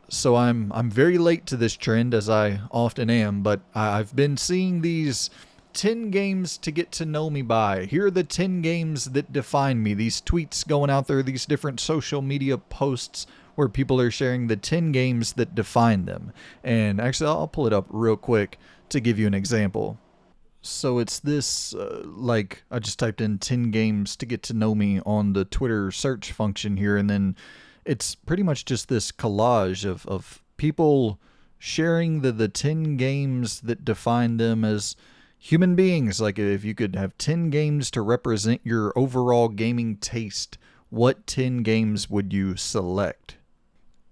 So I'm very late to this trend, as I often am, but I've been seeing these 10 games to get to know me by. Here are the 10 games that define me. These tweets going out there, these different social media posts where people are sharing the 10 games that define them. And actually, I'll pull it up real quick to give you an example. So it's this, I just typed in 10 games to get to know me on the Twitter search function here, and then it's pretty much just this collage of people sharing the 10 games that define them as human beings. Like, if you could have 10 games to represent your overall gaming taste, what 10 games would you select?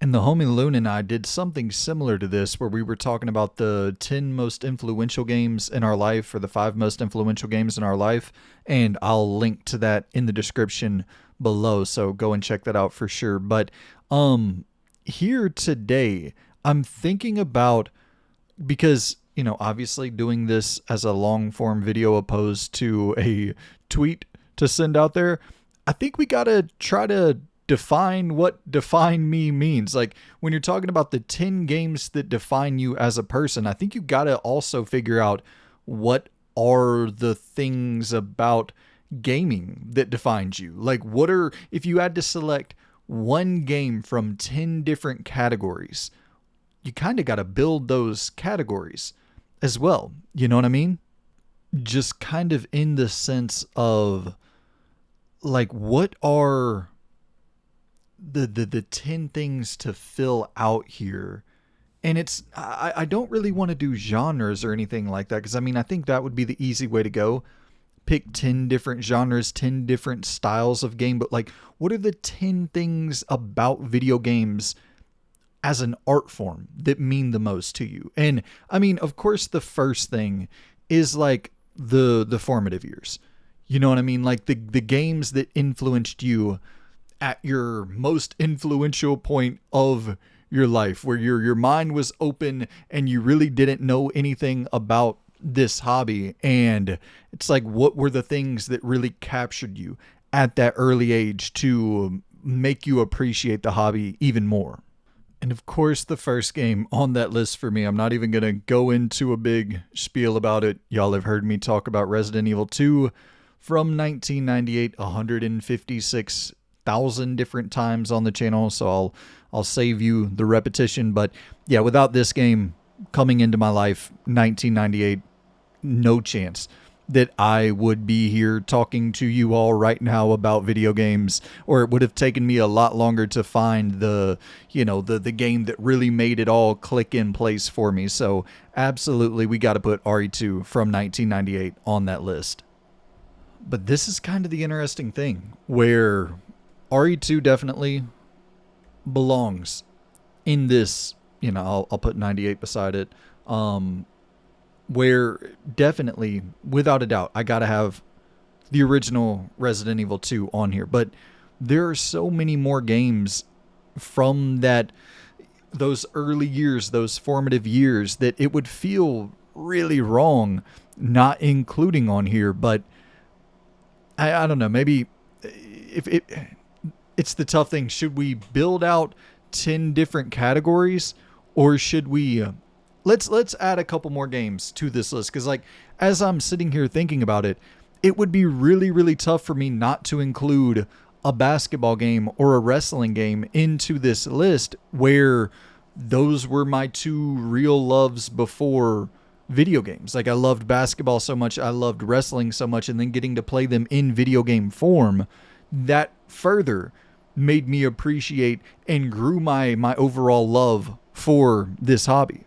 And the homie Loon and I did something similar to this where we were talking about the 10 most influential games in our life, or the 5 most influential games in our life. And I'll link to that in the description below. So go and check that out for sure. But here today, I'm thinking about, because, obviously doing this as a long form video opposed to a tweet to send out there, I think we got to try to define what define me means. Like, when you're talking about the 10 games that define you as a person, I think you got to also figure out what are the things about gaming that defines you. Like, if you had to select one game from 10 different categories, you kind of got to build those categories as well. You know what I mean? Just kind of in the sense of, like, what are the 10 things to fill out here. And I don't really want to do genres or anything like that, because I think that would be the easy way to go. Pick 10 different genres, 10 different styles of game. But, like, what are the 10 things about video games as an art form that mean the most to you? And of course, the first thing is, like, the formative years. You know what I mean? Like, the games that influenced you at your most influential point of your life, where your mind was open and you really didn't know anything about this hobby. And it's like, what were the things that really captured you at that early age to make you appreciate the hobby even more? And of course, the first game on that list for me, I'm not even going to go into a big spiel about it. Y'all have heard me talk about Resident Evil 2 from 1998 156,000 different times on the channel, so I'll save you the repetition. But yeah, without this game coming into my life, 1998, no chance that I would be here talking to you all right now about video games, or it would have taken me a lot longer to find the game that really made it all click in place for me. So absolutely, we got to put RE2 from 1998 on that list. But this is kind of the interesting thing, where RE2 definitely belongs in this, I'll put 98 beside it, where definitely, without a doubt, I gotta have the original Resident Evil 2 on here. But there are so many more games from those early years, those formative years, that it would feel really wrong not including on here. But I don't know, maybe if it's the tough thing. Should we build out 10 different categories, or should we let's add a couple more games to this list? Because, like, as I'm sitting here thinking about it, it would be really, really tough for me not to include a basketball game or a wrestling game into this list, where those were my two real loves before video games. Like, I loved basketball so much, I loved wrestling so much, and then getting to play them in video game form, that further made me appreciate and grew my overall love for this hobby.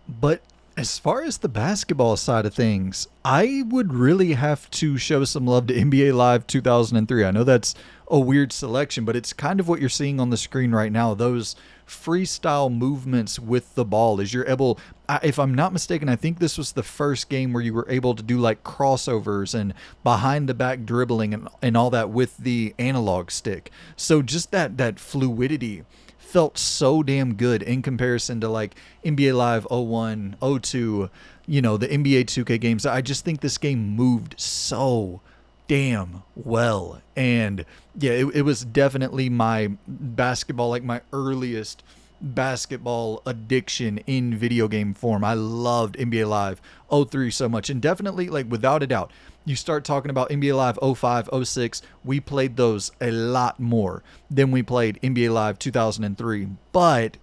But as far as the basketball side of things, I would really have to show some love to NBA Live 2003. I know that's a weird selection, but it's kind of what you're seeing on the screen right now. Those freestyle movements with the ball, as you're able, if I'm not mistaken, I think this was the first game where you were able to do, like, crossovers and behind the back dribbling and all that with the analog stick. So just that fluidity felt so damn good in comparison to, like, NBA Live 01, 02, the NBA 2K games. I just think this game moved so damn well. And yeah, it was definitely my basketball, like, my earliest basketball addiction in video game form. I loved NBA Live '03 so much, and definitely, like, without a doubt, you start talking about NBA Live '05, '06, we played those a lot more than we played NBA Live 2003. But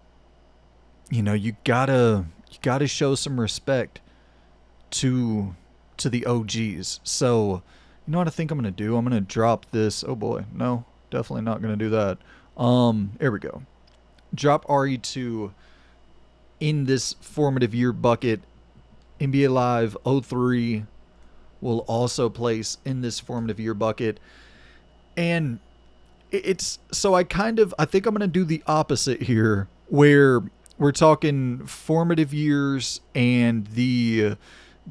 you gotta show some respect to the OGs. So, you know what I think I'm gonna do? I'm gonna drop this. Oh boy, no, definitely not gonna do that. Here we go. Drop RE2 in this formative year bucket. NBA Live '03 will also place in this formative year bucket. And it's so I think I'm going to do the opposite here, where we're talking formative years and the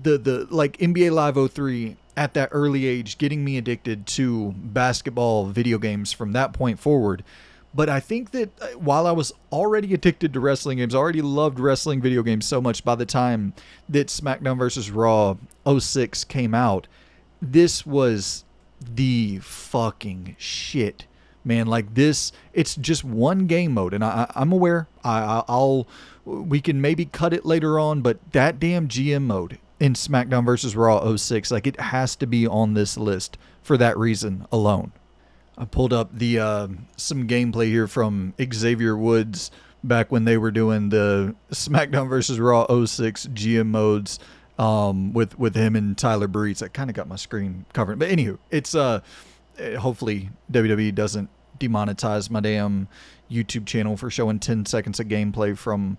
like NBA Live '03 at that early age, getting me addicted to basketball video games from that point forward. But I think that while I was already addicted to wrestling games, I already loved wrestling video games so much by the time that SmackDown vs. Raw '06 came out, this was the fucking shit, man. Like this, it's just one game mode, and I'm aware. We can maybe cut it later on, but that damn GM mode in SmackDown vs. Raw '06, like it has to be on this list for that reason alone. I pulled up the some gameplay here from Xavier Woods back when they were doing the SmackDown vs. Raw '06 GM modes with him and Tyler Breeze. I kind of got my screen covered, but anywho, it's hopefully WWE doesn't demonetize my damn YouTube channel for showing 10 seconds of gameplay from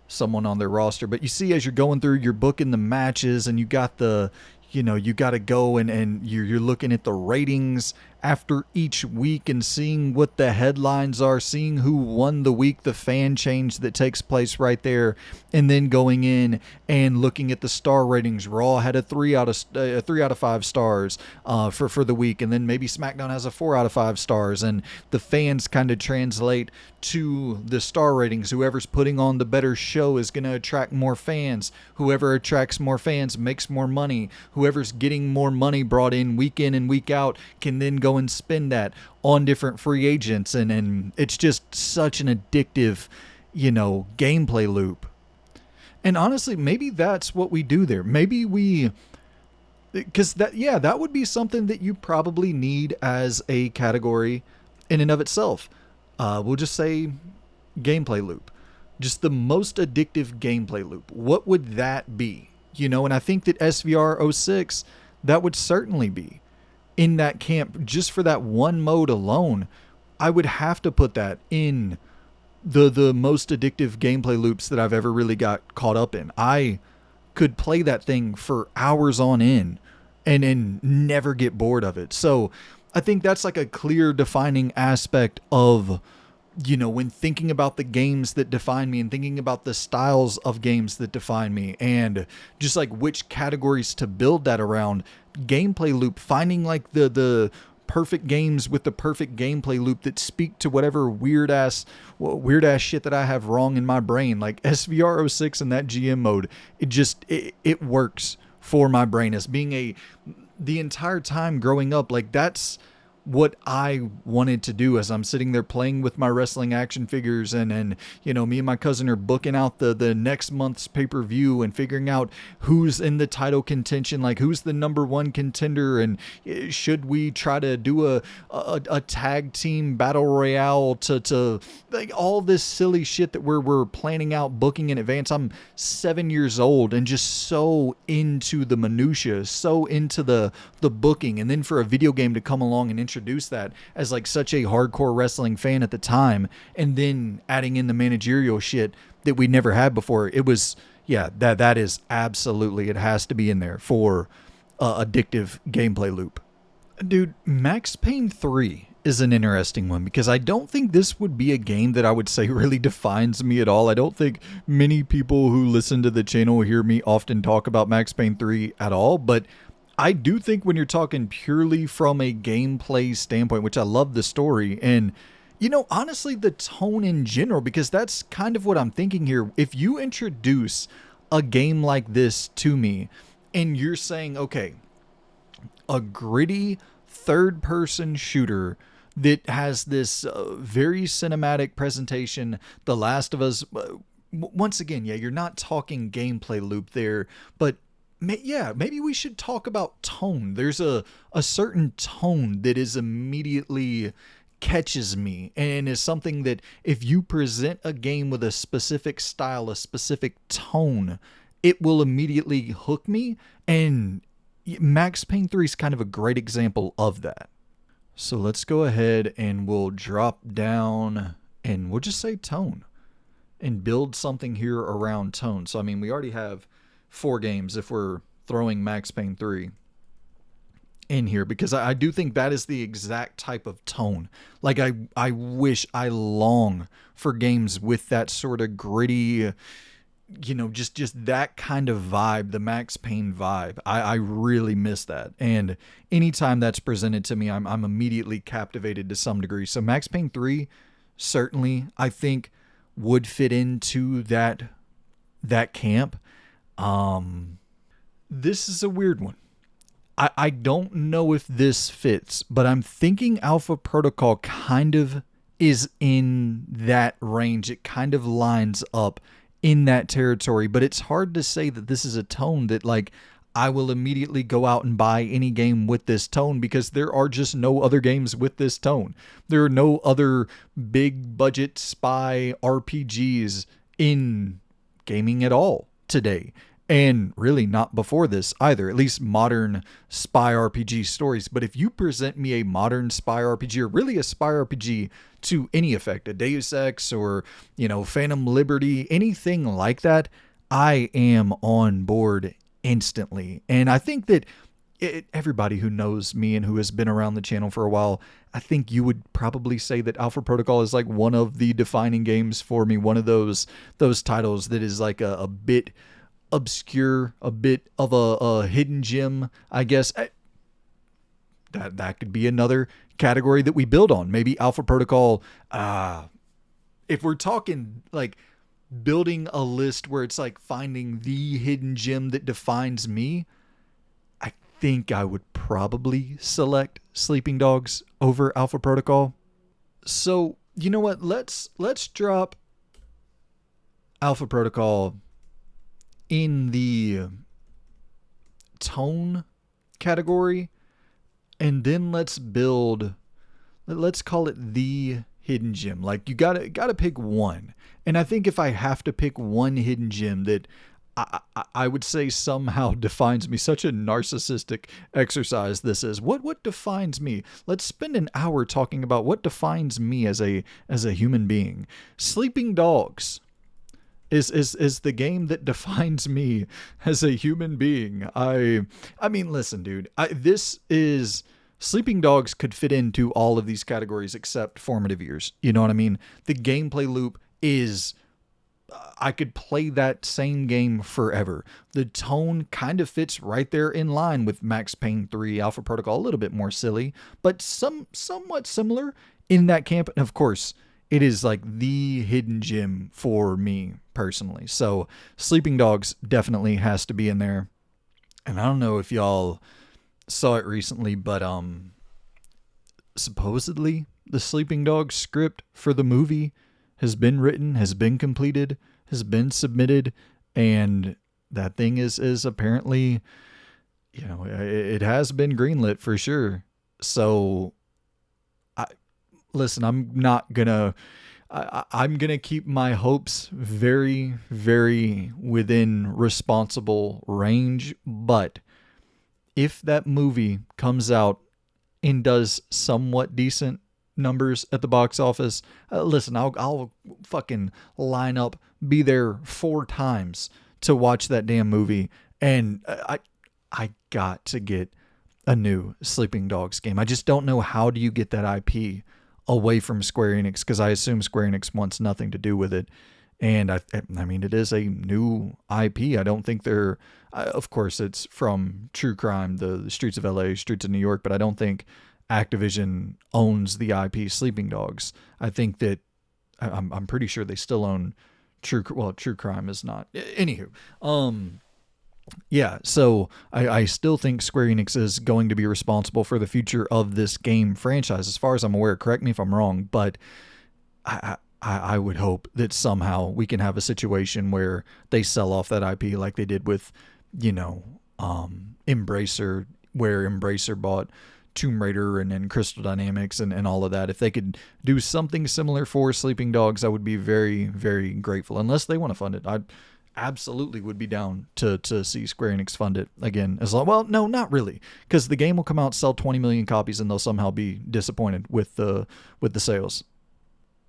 someone on their roster. But you see, as you're going through, you're booking the matches, and you got you got to go and you're looking at the ratings after each week and seeing what the headlines are, seeing who won the week, the fan change that takes place right there, and then going in and looking at the star ratings. Raw had a 3 out of 5 stars for the week, and then maybe SmackDown has a 4 out of 5 stars, and the fans kind of translate to the star ratings. Whoever's putting on the better show is going to attract more fans. Whoever attracts more fans makes more money. Whoever's getting more money brought in and week out can then go and spend that on different free agents, and it's just such an addictive gameplay loop. And honestly, maybe that's what we do there. Maybe because that would be something that you probably need as a category in and of itself. We'll just say gameplay loop, just the most addictive gameplay loop. What would that be? And I think that SVR '06, that would certainly be in that camp. Just for that one mode alone, I would have to put that in the most addictive gameplay loops that I've ever really got caught up in. I could play that thing for hours on end and never get bored of it. So I think that's like a clear defining aspect of, when thinking about the games that define me and thinking about the styles of games that define me, and just like which categories to build that around. Gameplay loop, finding like the perfect games with the perfect gameplay loop that speak to whatever weird ass shit that I have wrong in my brain. Like SVR '06 and that GM mode, it works for my brain as being the entire time growing up. Like that's what I wanted to do as I'm sitting there playing with my wrestling action figures, and me and my cousin are booking out the next month's pay-per-view and figuring out who's in the title contention, like who's the number one contender, and should we try to do a tag team battle royale to like all this silly shit that we're planning out, booking in advance. I'm 7 years old and just so into the minutia, so into the booking, and then for a video game to come along and introduce that as like such a hardcore wrestling fan at the time, and then adding in the managerial shit that we never had before. It was, that is absolutely, it has to be in there for addictive gameplay loop. Dude, Max Payne 3 is an interesting one, because I don't think this would be a game that I would say really defines me at all. I don't think many people who listen to the channel hear me often talk about Max Payne 3 at all, but I do think when you're talking purely from a gameplay standpoint, which I love the story and, honestly, the tone in general, because that's kind of what I'm thinking here. If you introduce a game like this to me and you're saying, okay, a gritty third-person shooter that has this very cinematic presentation. The Last of Us, once again, yeah, you're not talking gameplay loop there, but yeah, maybe we should talk about tone. There's a certain tone that is immediately catches me and is something that if you present a game with a specific style, a specific tone, it will immediately hook me. And Max Payne 3 is kind of a great example of that. So let's go ahead and we'll drop down and we'll just say tone and build something here around tone. So, I mean, we already have 4 games if we're throwing Max Payne 3 in here, because I do think that is the exact type of tone. Like, I wish, I long for games with that sort of gritty, just that kind of vibe, the Max Payne vibe. I really miss that. And anytime that's presented to me, I'm immediately captivated to some degree. So Max Payne 3 certainly, I think, would fit into that camp. This is a weird one. I don't know if this fits, but I'm thinking Alpha Protocol kind of is in that range. It kind of lines up in that territory, but it's hard to say that this is a tone that, like, I will immediately go out and buy any game with this tone, because there are just no other games with this tone. There are no other big budget spy RPGs in gaming at all today. And really not before this either, at least modern spy RPG stories. But if you present me a modern spy RPG, or really a spy RPG to any effect, a Deus Ex or, Phantom Liberty, anything like that, I am on board instantly. And I think that everybody who knows me and who has been around the channel for a while, I think you would probably say that Alpha Protocol is like one of the defining games for me. One of those titles that is like a bit obscure, a bit of a hidden gem, I guess. That could be another category that we build on. Maybe Alpha Protocol, if we're talking like building a list where it's like finding the hidden gem that defines me, I think I would probably select Sleeping Dogs over Alpha Protocol. So, you know what? Let's drop Alpha Protocol in the tone category, and then let's call it the hidden gem. Like, you gotta pick one. And I think if I have to pick one hidden gem that I would say somehow defines me, such a narcissistic exercise this is. What defines me? Let's spend an hour talking about what defines me as a human being. Sleeping Dogs is the game that defines me as a human being. I mean, listen, dude. This is Sleeping Dogs could fit into all of these categories except formative years. You know what I mean? The gameplay loop is, I could play that same game forever. The tone kind of fits right there in line with Max Payne 3, Alpha Protocol, a little bit more silly, but somewhat similar in that camp. And of course, it is like the hidden gem for me personally. So Sleeping Dogs definitely has to be in there. And I don't know if y'all saw it recently, but supposedly the Sleeping Dogs script for the movie has been written, has been completed, has been submitted, and that thing is apparently, it has been greenlit for sure. So listen, I'm not gonna, I'm gonna keep my hopes very, very within responsible range. But if that movie comes out and does somewhat decent numbers at the box office, listen, I'll fucking line up, be there 4 times to watch that damn movie. And I got to get a new Sleeping Dogs game. I just don't know, how do you get that IP away from Square Enix, because I assume Square Enix wants nothing to do with it. And I mean, it is a new IP. I don't think they're, of course, it's from True Crime, the Streets of LA, Streets of New York, but I don't think Activision owns the IP Sleeping Dogs. I think that, I'm pretty sure they still own True Crime is not. Anywho, Yeah, so I still think Square Enix is going to be responsible for the future of this game franchise, as far as I'm aware. Correct me if I'm wrong, but I would hope that somehow we can have a situation where they sell off that IP like they did with, you know, Embracer, where Embracer bought Tomb Raider and Crystal Dynamics and all of that. If they could do something similar for Sleeping Dogs, I would be very, very grateful. Unless they want to fund it, I absolutely would be down to see Square Enix fund it again. As long, well, no, not really, because the game will come out, sell 20 million copies, and they'll somehow be disappointed with the sales.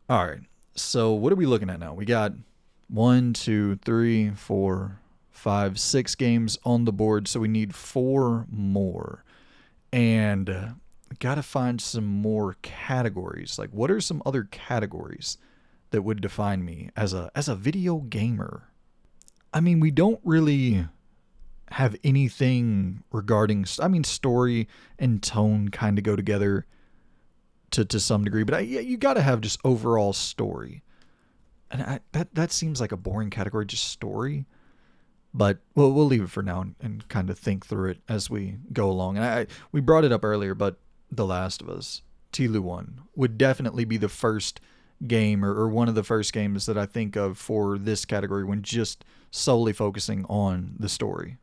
All right. So what are we looking at now? We got one, two, three, four, five, six games on the board. So we need four more. And got to find some more categories. Like, what are some other categories that would define me as a video gamer? I mean, we don't really have anything regarding. I mean, story and tone kind of go together to some degree, but yeah, you got to have just overall story. And that seems like a boring category, just story. But we'll leave it for now and kind of think through it as we go along. And we brought it up earlier, but The Last of Us, Tilu 1, would definitely be the first game or one of the first games that I think of for this category when just solely focusing on the story.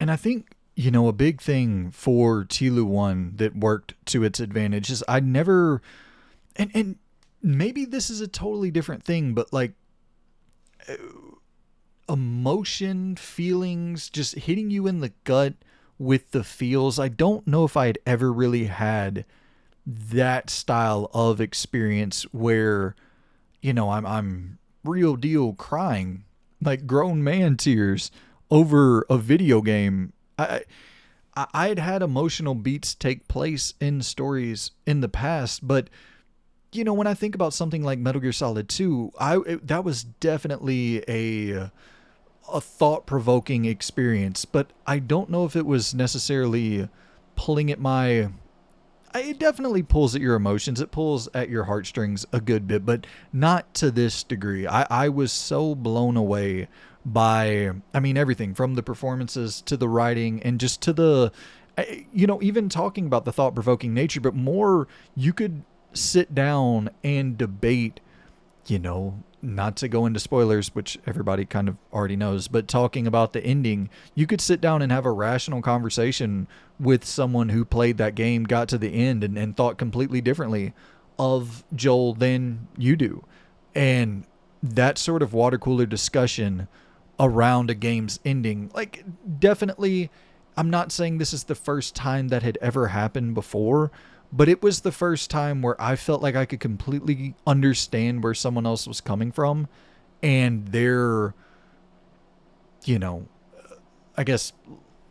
And I think, a big thing for Tilu 1 that worked to its advantage is I never, and maybe this is a totally different thing, but like emotion, feelings, just hitting you in the gut with the feels. I don't know if I had ever really had that style of experience where, I'm real deal crying, like grown man tears over a video game. I had emotional beats take place in stories in the past, but when I think about something like Metal Gear Solid 2, that was definitely a thought-provoking experience, but I don't know if it was necessarily pulling at my. It definitely pulls at your emotions. It pulls at your heartstrings a good bit, but not to this degree. I was so blown away by, everything from the performances to the writing and just to the, even talking about the thought-provoking nature, but more you could sit down and debate, not to go into spoilers, which everybody kind of already knows, but talking about the ending, you could sit down and have a rational conversation with someone who played that game, got to the end, and thought completely differently of Joel than you do. And that sort of water cooler discussion around a game's ending, like, definitely, I'm not saying this is the first time that had ever happened before, but it was the first time where I felt like I could completely understand where someone else was coming from and their, I guess,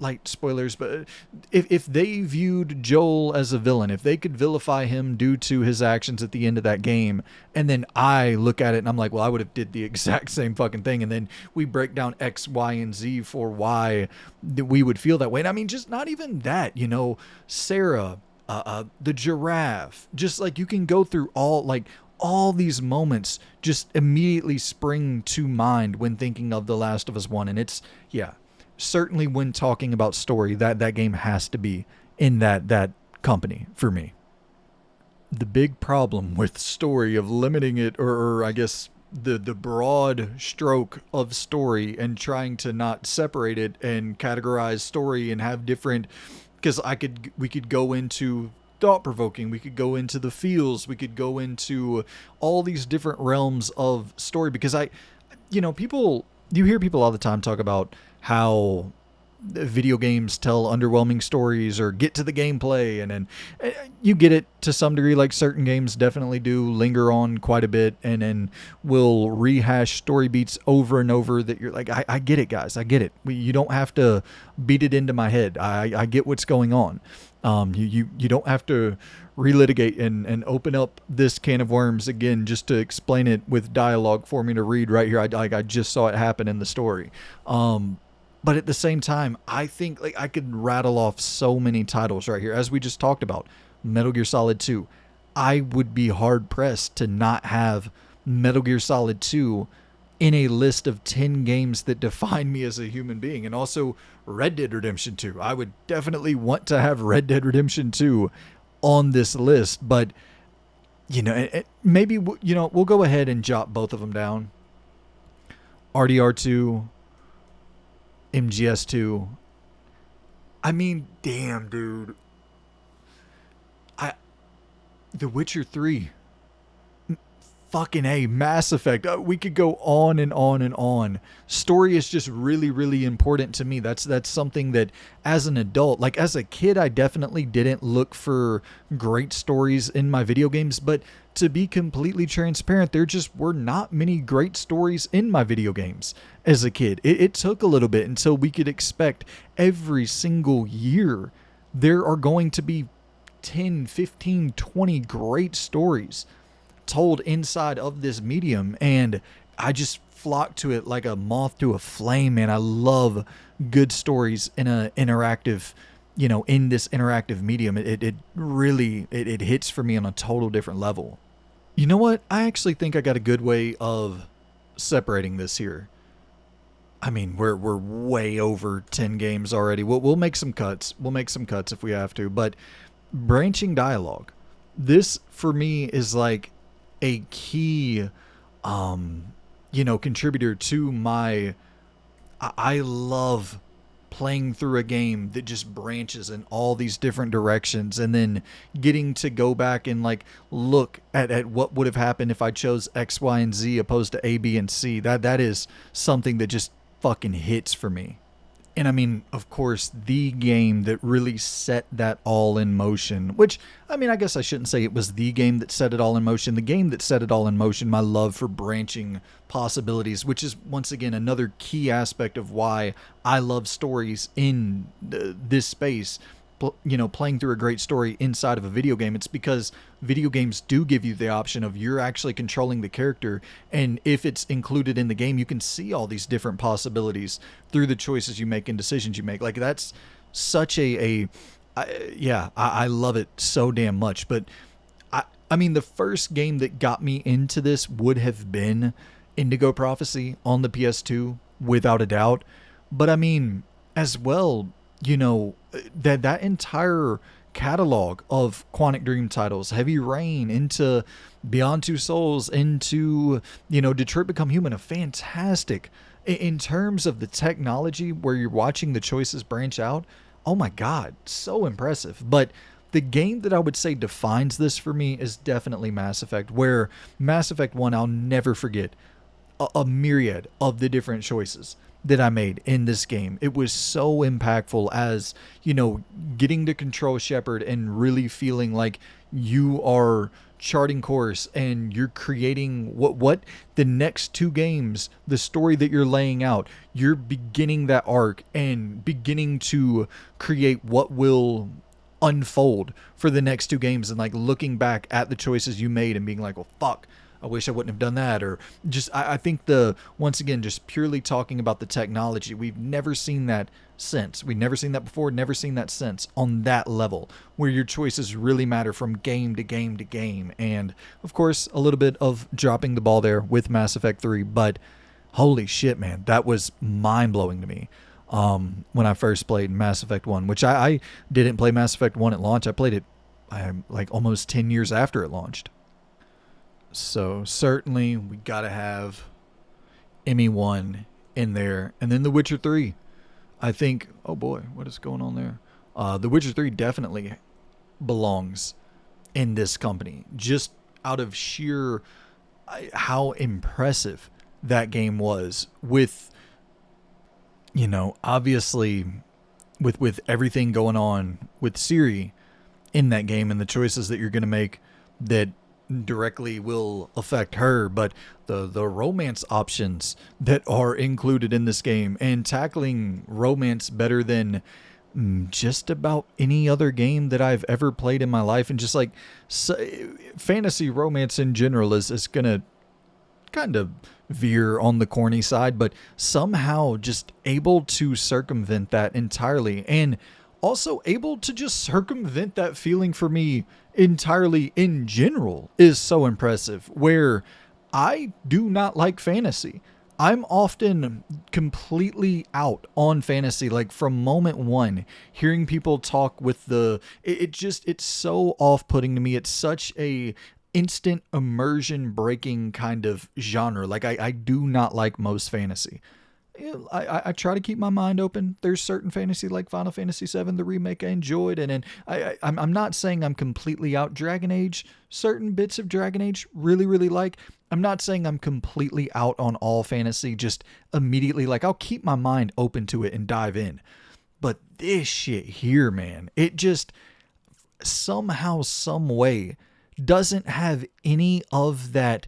light spoilers, but if they viewed Joel as a villain, if they could vilify him due to his actions at the end of that game, and then I look at it and I'm like, well, I would have did the exact same fucking thing, and then we break down X, Y, and Z for why we would feel that way. And just not even that, Sarah, the giraffe, just like you can go through all these moments just immediately spring to mind when thinking of The Last of Us 1. And it's, yeah, certainly when talking about story, that game has to be in that company for me. The big problem with story, of limiting it, or I guess the broad stroke of story and trying to not separate it and categorize story and have different, because we could go into thought-provoking, we could go into the feels, we could go into all these different realms of story, because you hear people all the time talk about how video games tell underwhelming stories or get to the gameplay, and then you get it to some degree. Like, certain games definitely do linger on quite a bit and then will rehash story beats over and over that you're like, I get it, guys, I get it. You don't have to beat it into my head. I get what's going on. You don't have to relitigate and open up this can of worms again just to explain it with dialogue for me to read right here. I just saw it happen in the story. But at the same time, I think, like, I could rattle off so many titles right here. As we just talked about, Metal Gear Solid 2. I would be hard pressed to not have Metal Gear Solid 2 in a list of 10 games that define me as a human being. And also Red Dead Redemption 2. I would definitely want to have Red Dead Redemption 2 on this list, but maybe we'll go ahead and jot both of them down. RDR2, MGS2. I mean, damn, dude. I The Witcher 3. Fucking A, Mass Effect. We could go on and on and on. Story is just really, really important to me. That's something that as an adult, like as a kid, I definitely didn't look for great stories in my video games. But to be completely transparent, there just were not many great stories in my video games as a kid. It took a little bit until we could expect every single year there are going to be 10, 15, 20 great stories told inside of this medium, and I just flock to it like a moth to a flame, man. I love good stories in a interactive, in this interactive medium. It really it hits for me on a total different level. You know what? I actually think I got a good way of separating this here. I mean, we're way over 10 games already. We'll make some cuts. We'll make some cuts if we have to, but branching dialogue. This for me is like a key contributor to my I love playing through a game that just branches in all these different directions, and then getting to go back and like look at what would have happened if I chose X, Y, and Z opposed to A, B, and C. That is something that just fucking hits for me. And I mean, of course, the game that really set that all in motion, which, I mean, I guess I shouldn't say it was the game that set it all in motion. The game that set it all in motion, my love for branching possibilities, which is, once again, another key aspect of why I love stories in this space. Playing through a great story inside of a video game. It's because video games do give you the option of you're actually controlling the character, and if it's included in the game, you can see all these different possibilities through the choices you make and decisions you make. Like, that's such I love it so damn much. But I mean, the first game that got me into this would have been Indigo Prophecy on the PS2, without a doubt. But I mean, as well, that entire catalog of Quantic Dream titles, Heavy Rain, into Beyond Two Souls, into Detroit Become Human, a fantastic, in terms of the technology where you're watching the choices branch out. Oh my god, so impressive. But the game that I would say defines this for me is definitely Mass Effect, where Mass Effect 1, I'll never forget a myriad of the different choices that I made in this game. It was so impactful as, getting to control Shepard and really feeling like you are charting course and you're creating what the next two games, the story that you're laying out, you're beginning that arc and beginning to create what will unfold for the next two games, and like looking back at the choices you made and being like, well, fuck, I wish I wouldn't have done that. Or just, I think once again, just purely talking about the technology, we've never seen that since. We've never seen that before, never seen that since on that level, where your choices really matter from game to game to game. And of course, a little bit of dropping the ball there with Mass Effect 3, but holy shit, man, that was mind blowing to me. When I first played Mass Effect 1, which I didn't play Mass Effect 1 at launch. I played it like almost 10 years after it launched. So certainly we gotta have ME1 in there, and then The Witcher 3. I think, oh boy, what is going on there? The Witcher 3 definitely belongs in this company, just out of sheer how impressive that game was, with obviously with everything going on with Ciri in that game and the choices that you're going to make that directly will affect her, but the romance options that are included in this game, and tackling romance better than just about any other game that I've ever played in my life. And just like fantasy romance in general is gonna kind of veer on the corny side, but somehow just able to circumvent that entirely, and also able to just circumvent that feeling for me entirely in general, is so impressive. Where I do not like fantasy, I'm often completely out on fantasy, like from moment one, hearing people talk with it's so off-putting to me. It's such a instant immersion breaking kind of genre. Like I do not like most fantasy. I try to keep my mind open. There's certain fantasy like Final Fantasy VII, the remake I enjoyed, and I'm not saying I'm completely out. Dragon Age, certain bits of Dragon Age really like. I'm not saying I'm completely out on all fantasy. Just immediately like I'll keep my mind open to it and dive in. But this shit here, man, it just somehow, some way, doesn't have any of that.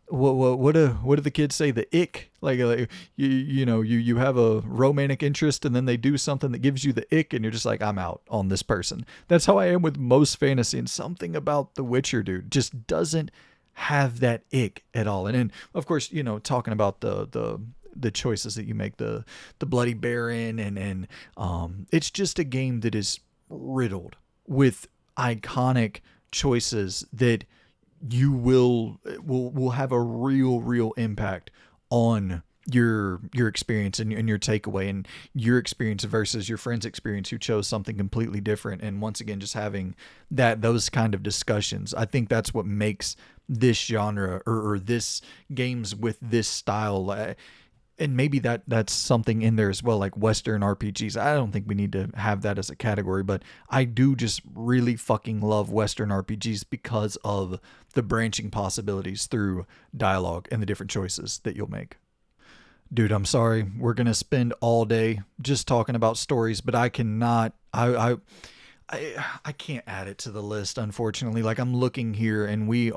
What do the kids say? The ick, like you have a romantic interest and then they do something that gives you the ick and you're just like, I'm out on this person. That's how I am with most fantasy, and something about The Witcher, dude, just doesn't have that ick at all. And then of course, talking about the choices that you make, the Bloody Baron, and it's just a game that is riddled with iconic choices that you will have a real impact on your experience and your takeaway, and your experience versus your friend's experience who chose something completely different. And once again, just having those kind of discussions, I think that's what makes this genre, or this games with this style, and maybe that's something in there as well, like Western RPGs. I don't think we need to have that as a category, but I do just really fucking love Western RPGs because of the branching possibilities through dialogue and the different choices that you'll make. Dude, I'm sorry. We're going to spend all day just talking about stories, but I cannot, I can't add it to the list, unfortunately. Like, I'm looking here and we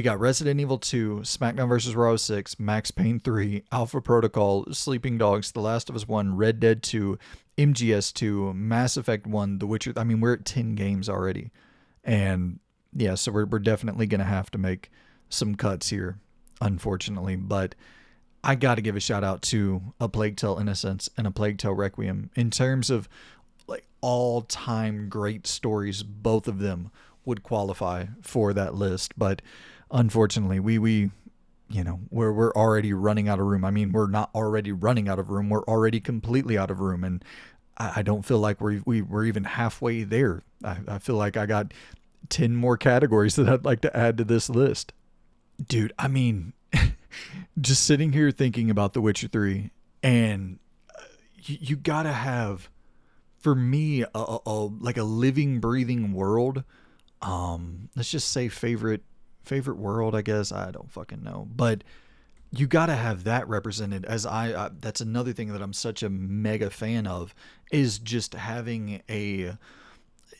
got Resident Evil 2, SmackDown vs. Raw 6, Max Payne 3, Alpha Protocol, Sleeping Dogs, The Last of Us 1, Red Dead 2, MGS 2, Mass Effect 1, The Witcher. I mean, we're at 10 games already. And yeah, so we're definitely going to have to make some cuts here, unfortunately. But I got to give a shout out to A Plague Tale Innocence and A Plague Tale Requiem. In terms of like all-time great stories, both of them would qualify for that list. But unfortunately, we're already running out of room. I mean, we're not already running out of room. We're already completely out of room. And I don't feel like we're even halfway there. I feel like I got 10 more categories that I'd like to add to this list. Dude, I mean, just sitting here thinking about The Witcher 3, and you gotta have, for me, like a living, breathing world. Let's just say favorite world, I guess. I don't fucking know, but you gotta have that represented. As that's another thing that I'm such a mega fan of, is just having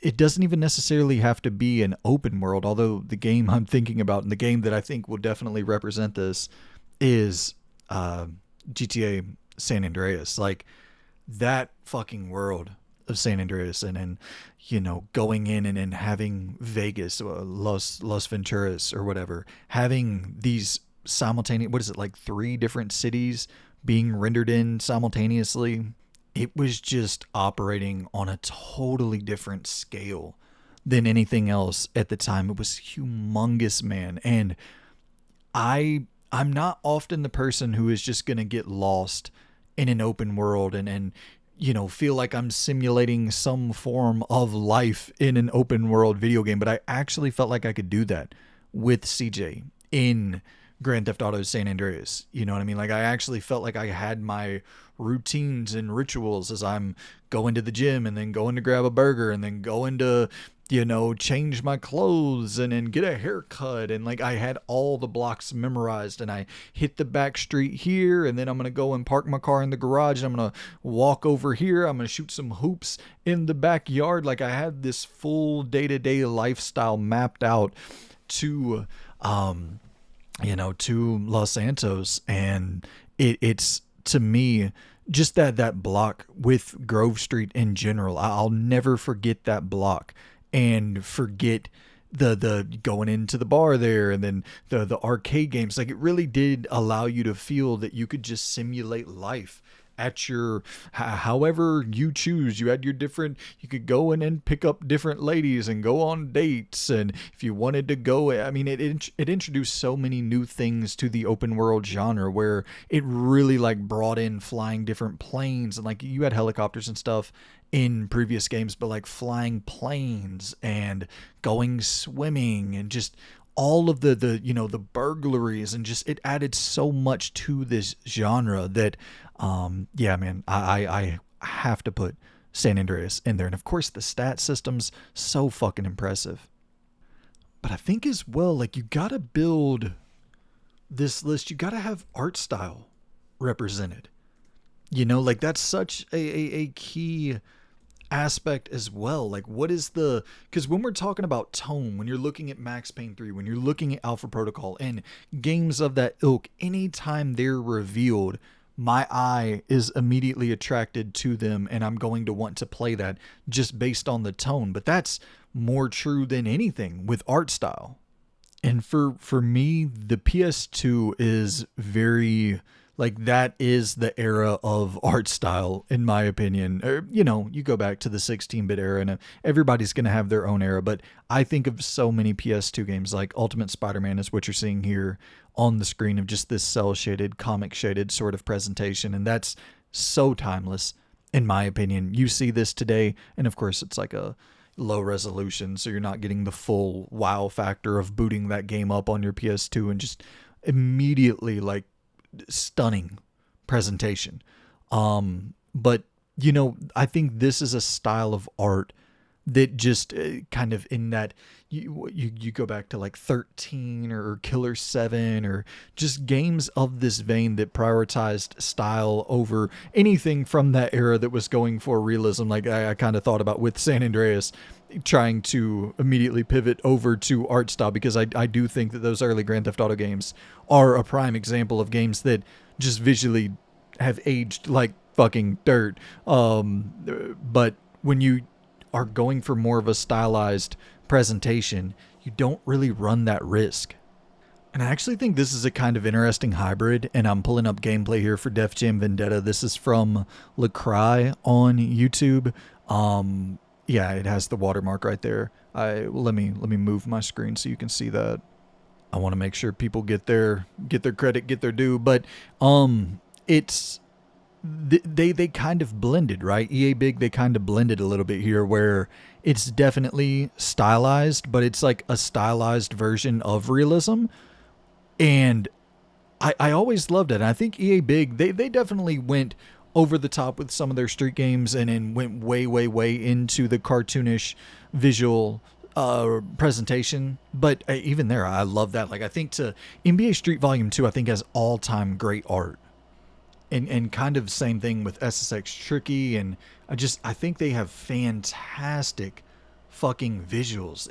it doesn't even necessarily have to be an open world, although the game I'm thinking about, and the game that I think will definitely represent this, is GTA San Andreas. Like, that fucking world of San Andreas, and going in and having Vegas, Los Venturas or whatever, having these simultaneous, what is it, like 3 different cities being rendered in simultaneously. It was just operating on a totally different scale than anything else at the time. It was humongous, man. And I'm not often the person who is just going to get lost in an open world and feel like I'm simulating some form of life in an open world video game. But I actually felt like I could do that with CJ in Grand Theft Auto San Andreas. You know what I mean? Like, I actually felt like I had my routines and rituals as I'm going to the gym and then going to grab a burger and then going to, change my clothes and then get a haircut. And like, I had all the blocks memorized, and I hit the back street here, and then I'm going to go and park my car in the garage, and I'm going to walk over here. I'm going to shoot some hoops in the backyard. Like, I had this full day-to-day lifestyle mapped out to, to Los Santos. And it's, to me, just that block with Grove Street in general. I'll never forget that block, and forget the going into the bar there, and then the arcade games. Like, it really did allow you to feel that you could just simulate life at your however you choose. You had your different, you could go in and pick up different ladies and go on dates, and if you wanted to go, I mean, it introduced so many new things to the open world genre, where it really like brought in flying different planes, and like you had helicopters and stuff in previous games, but like flying planes and going swimming and just all of the the burglaries, and just it added so much to this genre that yeah, man, I have to put San Andreas in there. And of course the stat system's so fucking impressive. But I think as well, like, you gotta build this list, you gotta have art style represented. Like that's such a key aspect as well. Like, what is the, because when we're talking about tone, when you're looking at Max Payne 3, when you're looking at Alpha Protocol and games of that ilk, anytime they're revealed, my eye is immediately attracted to them, and I'm going to want to play that just based on the tone. But that's more true than anything with art style. And for me, the PS2 is very, like, that is the era of art style, in my opinion. Or, you go back to the 16-bit era, and everybody's going to have their own era. But I think of so many PS2 games, like Ultimate Spider-Man is what you're seeing here on the screen, of just this cel-shaded, comic-shaded sort of presentation. And that's so timeless, in my opinion. You see this today, and of course it's like a low resolution, so you're not getting the full wow factor of booting that game up on your PS2 and just immediately, like, stunning presentation. But I think this is a style of art that just kind of, in that you go back to like 13 or Killer 7, or just games of this vein that prioritized style over anything from that era that was going for realism. Like I kind of thought about with San Andreas, trying to immediately pivot over to art style, because I do think that those early Grand Theft Auto games are a prime example of games that just visually have aged like fucking dirt. But when you are going for more of a stylized presentation, you don't really run that risk. And I actually think this is a kind of interesting hybrid, and I'm pulling up gameplay here for Def Jam Vendetta. This is from Lacry on YouTube. Yeah, it has the watermark right there. Let me move my screen so you can see that. I want to make sure people get their credit, get their due. But it's they kind of blended, right? EA Big, they kind of blended a little bit here, where it's definitely stylized, but it's like a stylized version of realism. And I always loved it. And I think EA Big, they definitely went over the top with some of their street games, and then went way into the cartoonish visual presentation. But even there, I love that. Like, I think to NBA Street Volume 2, I think has all-time great art. And kind of same thing with SSX Tricky, and I think they have fantastic fucking visuals.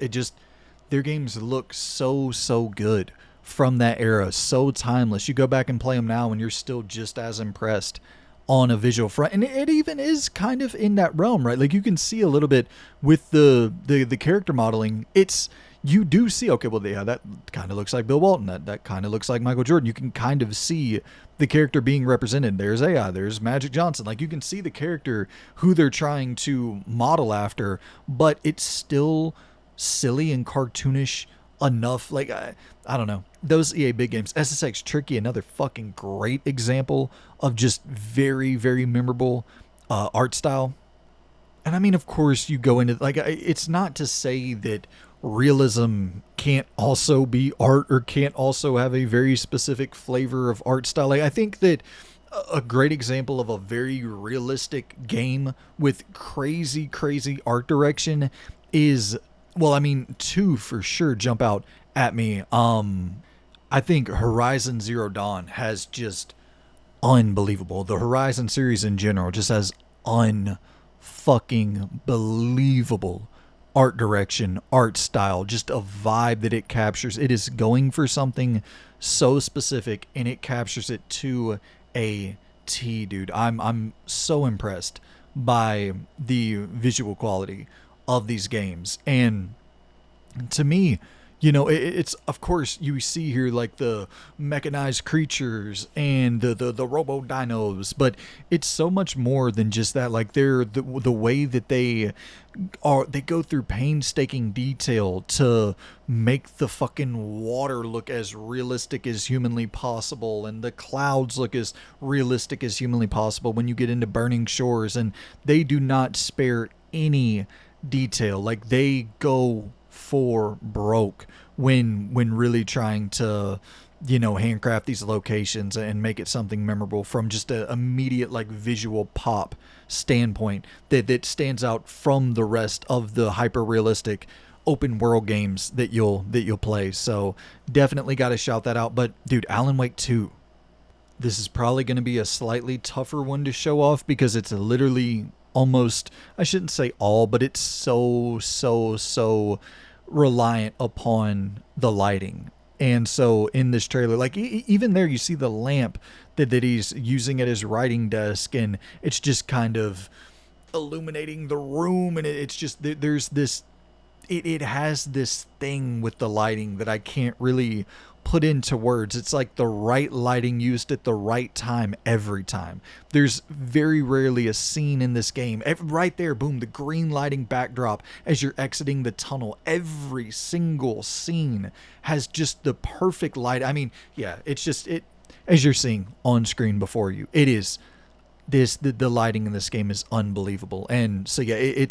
Their games look so good from that era, so timeless. You go back and play them now, and you're still just as impressed on a visual front. And it even is kind of in that realm, right? Like, you can see a little bit with the character modeling. You do see, okay, well, yeah, that kind of looks like Bill Walton. That kind of looks like Michael Jordan. You can kind of see the character being represented. There's AI, there's Magic Johnson. Like, you can see the character, who they're trying to model after, but it's still silly and cartoonish enough. Like, I don't know. Those EA Big games, SSX Tricky, another fucking great example of just very memorable art style. And I mean, of course, you go into, like, it's not to say that realism can't also be art, or can't also have a very specific flavor of art style. Like, I think that a great example of a very realistic game with crazy art direction is, well, I mean, two for sure jump out at me. I think Horizon Zero Dawn has just unbelievable. The Horizon series in general just has unfucking believable art direction, art style, just a vibe that it captures. It is going for something so specific, and it captures it to a T, dude. I'm so impressed by the visual quality of these games. And to me, It's of course you see here like the mechanized creatures and the robo dinos, but it's so much more than just that. Like the way that they go through painstaking detail to make the fucking water look as realistic as humanly possible and the clouds look as realistic as humanly possible when you get into burning shores, and they do not spare any detail. Like they go for broke when really trying to handcraft these locations and make it something memorable from just a immediate like visual pop standpoint that stands out from the rest of the hyper realistic open world games that you'll play. So definitely got to shout that out. But dude, Alan Wake 2, this is probably going to be a slightly tougher one to show off because it's literally almost, I shouldn't say all, but it's so reliant upon the lighting. And so in this trailer, like even there, you see the lamp that he's using at his writing desk, and it's just kind of illuminating the room, and it's just there's this it has this thing with the lighting that I can't really put into words. It's like the right lighting used at the right time every time. There's very rarely a scene in this game. Right there, boom, the green lighting backdrop as you're exiting the tunnel. Every single scene has just the perfect light. I mean, yeah, it's just it as you're seeing on screen before you. It is the lighting in this game is unbelievable. And so yeah,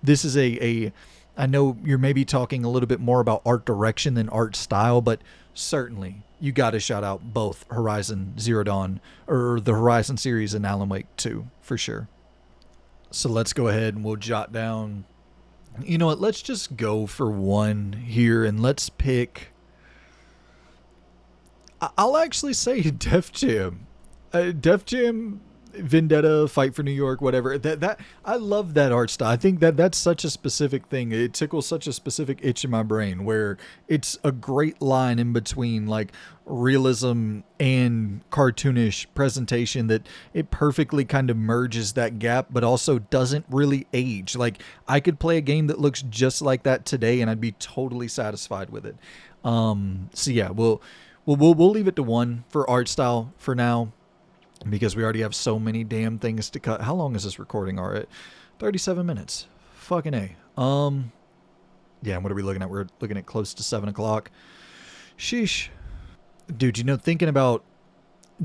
this is a I know you're maybe talking a little bit more about art direction than art style, but certainly you got to shout out both Horizon Zero Dawn or the Horizon series and Alan Wake 2 for sure. So let's go ahead and we'll jot down. You know what? Let's just go for one here and let's pick. I'll actually say Def Jam. Def Jam, Vendetta, Fight for New York, whatever. That I love that art style. I think that's such a specific thing. It tickles such a specific itch in my brain where it's a great line in between like realism and cartoonish presentation that it perfectly kind of merges that gap, but also doesn't really age. Like I could play a game that looks just like that today and I'd be totally satisfied with it. So yeah, we'll leave it to one for art style for now, because we already have so many damn things to cut. How long is this recording? All right, 37 minutes. Fucking A. Yeah, and what are we looking at? We're looking at close to 7 o'clock. Sheesh. Dude, thinking about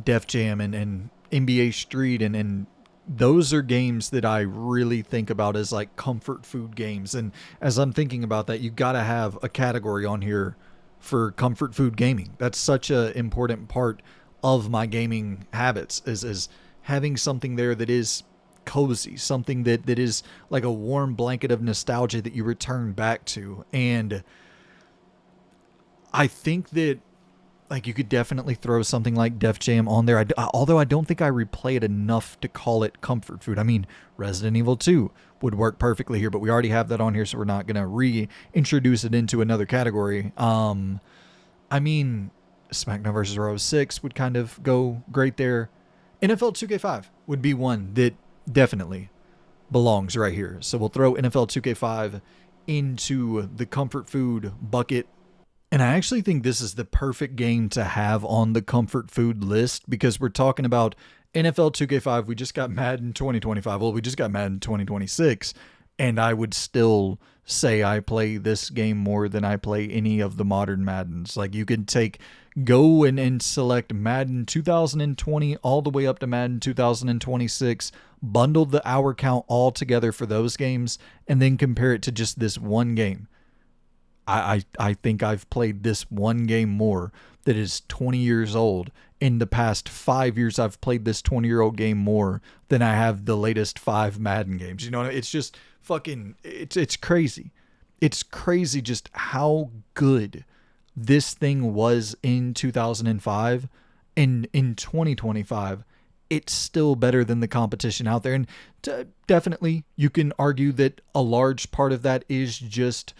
Def Jam and NBA Street and those are games that I really think about as like comfort food games. And as I'm thinking about that, you got to have a category on here for comfort food gaming. That's such a important part of my gaming habits is having something there that is cozy, something that is like a warm blanket of nostalgia that you return back to. And I think that like you could definitely throw something like Def Jam on there. Although I don't think I replay it enough to call it comfort food. I mean, Resident Evil 2 would work perfectly here, but we already have that on here, so we're not going to reintroduce it into another category. I mean, SmackDown vs. Raw 6 would kind of go great there. NFL 2K5 would be one that definitely belongs right here. So we'll throw NFL 2K5 into the comfort food bucket. And I actually think this is the perfect game to have on the comfort food list because we're talking about NFL 2K5. We just got Madden 2025. Well, we just got Madden 2026. And I would still say I play this game more than I play any of the modern Maddens. Like you could go and select Madden 2020 all the way up to Madden 2026, bundle the hour count all together for those games, and then compare it to just this one game. I think I've played this one game more that is 20 years old. In the past 5 years, I've played this 20-year-old game more than I have the latest 5 Madden games. You know, it's just fucking, it's crazy. It's crazy just how good this thing was in 2005. And in 2025, it's still better than the competition out there. And definitely, you can argue that a large part of that is just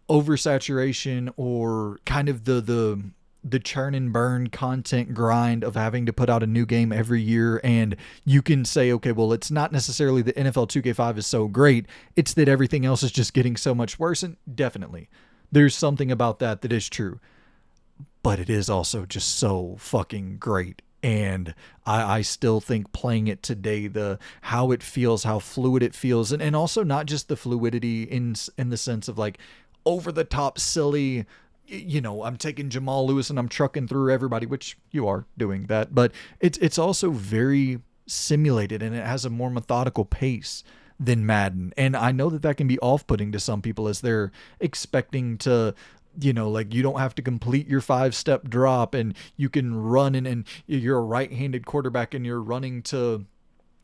oversaturation or kind of the churn and burn content grind of having to put out a new game every year. And you can say, okay, well, it's not necessarily that NFL 2K5 is so great. It's that everything else is just getting so much worse. And definitely There's something about that that is true, but it is also just so fucking great. And I still think playing it today, the how it feels, how fluid it feels, and also not just the fluidity in the sense of like over the top silly, I'm taking Jamal Lewis and I'm trucking through everybody, which you are doing that, but it's also very simulated and it has a more methodical pace than Madden. And I know that that can be off-putting to some people as they're expecting to, like you don't have to complete your 5-step drop and you can run and you're a right-handed quarterback and you're running to,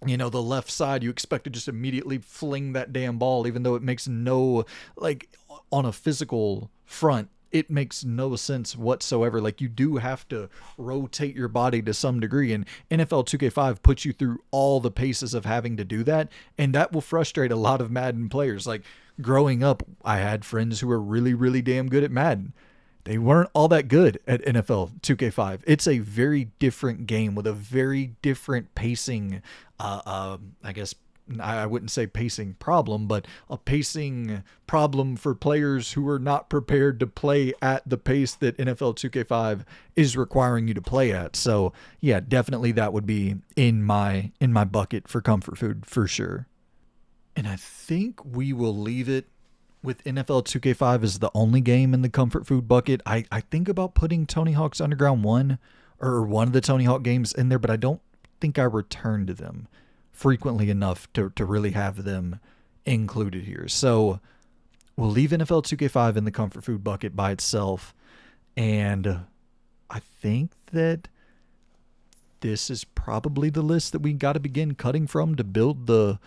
the left side. You expect to just immediately fling that damn ball, even though it makes no, like on a physical front, it makes no sense whatsoever. Like you do have to rotate your body to some degree, and NFL 2K5 puts you through all the paces of having to do that, and that will frustrate a lot of Madden players. Like growing up, I had friends who were really, really damn good at Madden. They weren't all that good at NFL 2K5. It's a very different game with a very different pacing, I guess I wouldn't say pacing problem, but a pacing problem for players who are not prepared to play at the pace that NFL 2K5 is requiring you to play at. So yeah, definitely that would be in my bucket for comfort food for sure. And I think we will leave it with NFL 2K5 as the only game in the comfort food bucket. I think about putting Tony Hawk's Underground 1 or one of the Tony Hawk games in there, but I don't think I return to them frequently enough to really have them included here. So we'll leave NFL 2K5 in the comfort food bucket by itself. And I think that this is probably the list that we got to begin cutting from to build the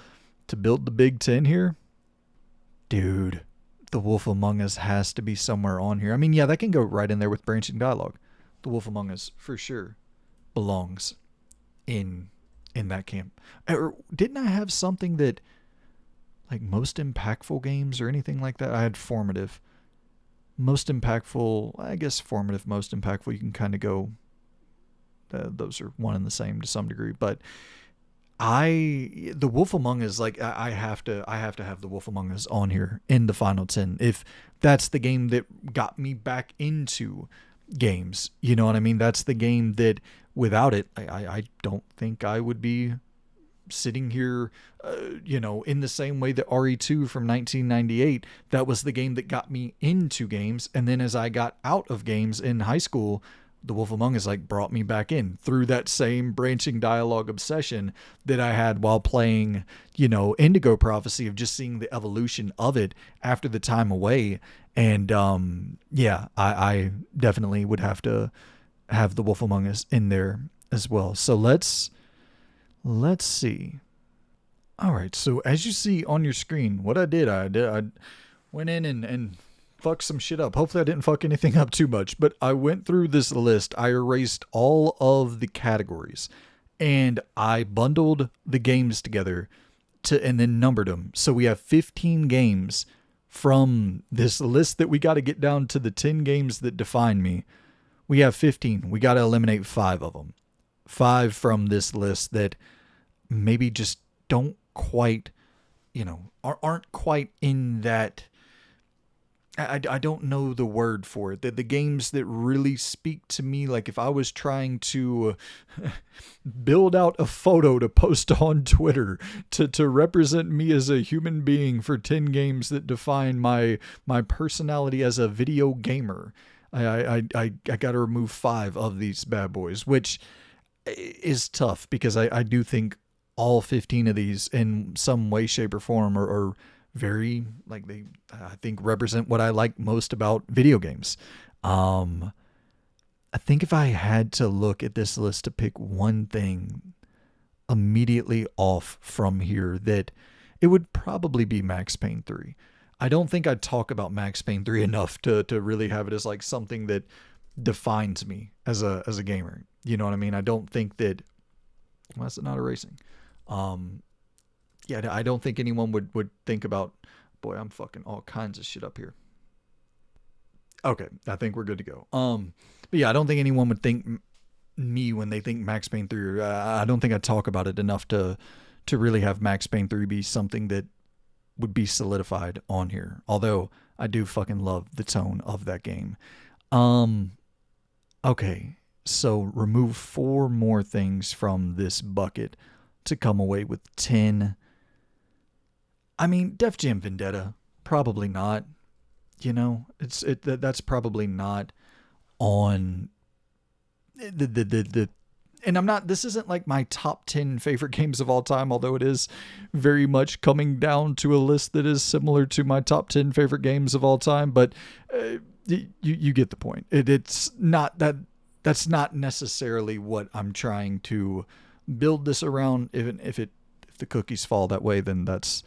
Big Ten here. Dude, The Wolf Among Us has to be somewhere on here. I mean, yeah, that can go right in there with branching dialogue. The Wolf Among Us for sure belongs in that camp. Or didn't I have something that like most impactful games or anything like that? I had formative. Most impactful, I guess formative, most impactful, you can kind of go, those are one and the same to some degree, but the Wolf Among Us, like I have to have the Wolf Among Us on here in the final 10. If that's the game that got me back into games, you know what I mean? That's the game that without it, I don't think I would be sitting here, in the same way that RE2 from 1998, that was the game that got me into games. And then as I got out of games in high school, The Wolf Among Us like brought me back in through that same branching dialogue obsession that I had while playing, Indigo Prophecy, of just seeing the evolution of it after the time away. And I definitely would have to have The Wolf Among Us in there as well. So let's see. All right, so as you see on your screen, what I went in and fuck some shit up. Hopefully I didn't fuck anything up too much, but I went through this list. I erased all of the categories and I bundled the games together and then numbered them. So we have 15 games from this list that we got to get down to the 10 games that define me. We have 15. We got to eliminate 5 of them. 5 from this list that maybe just don't quite, aren't quite in that. I don't know the word for it. The games that really speak to me, like if I was trying to build out a photo to post on Twitter to represent me as a human being for 10 games that define my personality as a video gamer, I got to remove 5 of these bad boys, which is tough because I do think all 15 of these in some way, shape, or form are very, like, they I think represent what I like most about video games. I think if I had to look at this list to pick one thing immediately off from here, that it would probably be Max Payne 3. I don't think I'd talk about Max Payne 3 enough to really have it as like something that defines me as a gamer. You know what I mean? I don't think that, well, that's not erasing. I don't think anyone would think about, boy, I'm fucking all kinds of shit up here. Okay, I think we're good to go. But yeah, I don't think anyone would think me when they think Max Payne 3. I don't think I'd talk about it enough to really have Max Payne 3 be something that would be solidified on here. Although I do fucking love the tone of that game. Okay, so remove 4 more things from this bucket to come away with 10. I mean, Def Jam Vendetta, probably not. That's probably not on the and I'm not, this isn't like my top 10 favorite games of all time, although it is very much coming down to a list that is similar to my top 10 favorite games of all time. But you get the point. It's not that, that's not necessarily what I'm trying to build this around. Even if the cookies fall that way, then that's,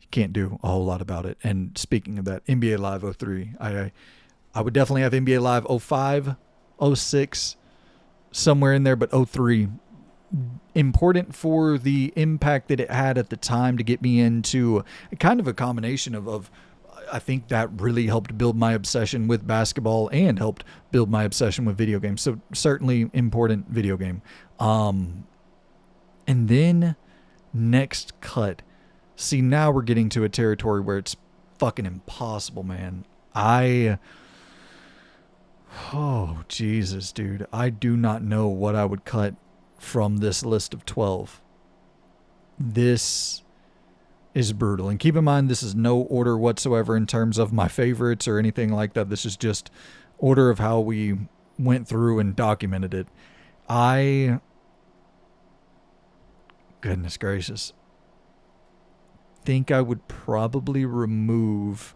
you can't do a whole lot about it. And speaking of that, NBA Live 03, I would definitely have NBA Live 05, 06, somewhere in there, but 03, important for the impact that it had at the time to get me into kind of a combination of I think that really helped build my obsession with basketball and helped build my obsession with video games. So certainly important video game. And then next cut. See, now we're getting to a territory where it's fucking impossible, man. Oh, Jesus, dude. I do not know what I would cut from this list of 12. This is brutal. And keep in mind, this is no order whatsoever in terms of my favorites or anything like that. This is just order of how we went through and documented it. Goodness gracious. Think I would probably remove...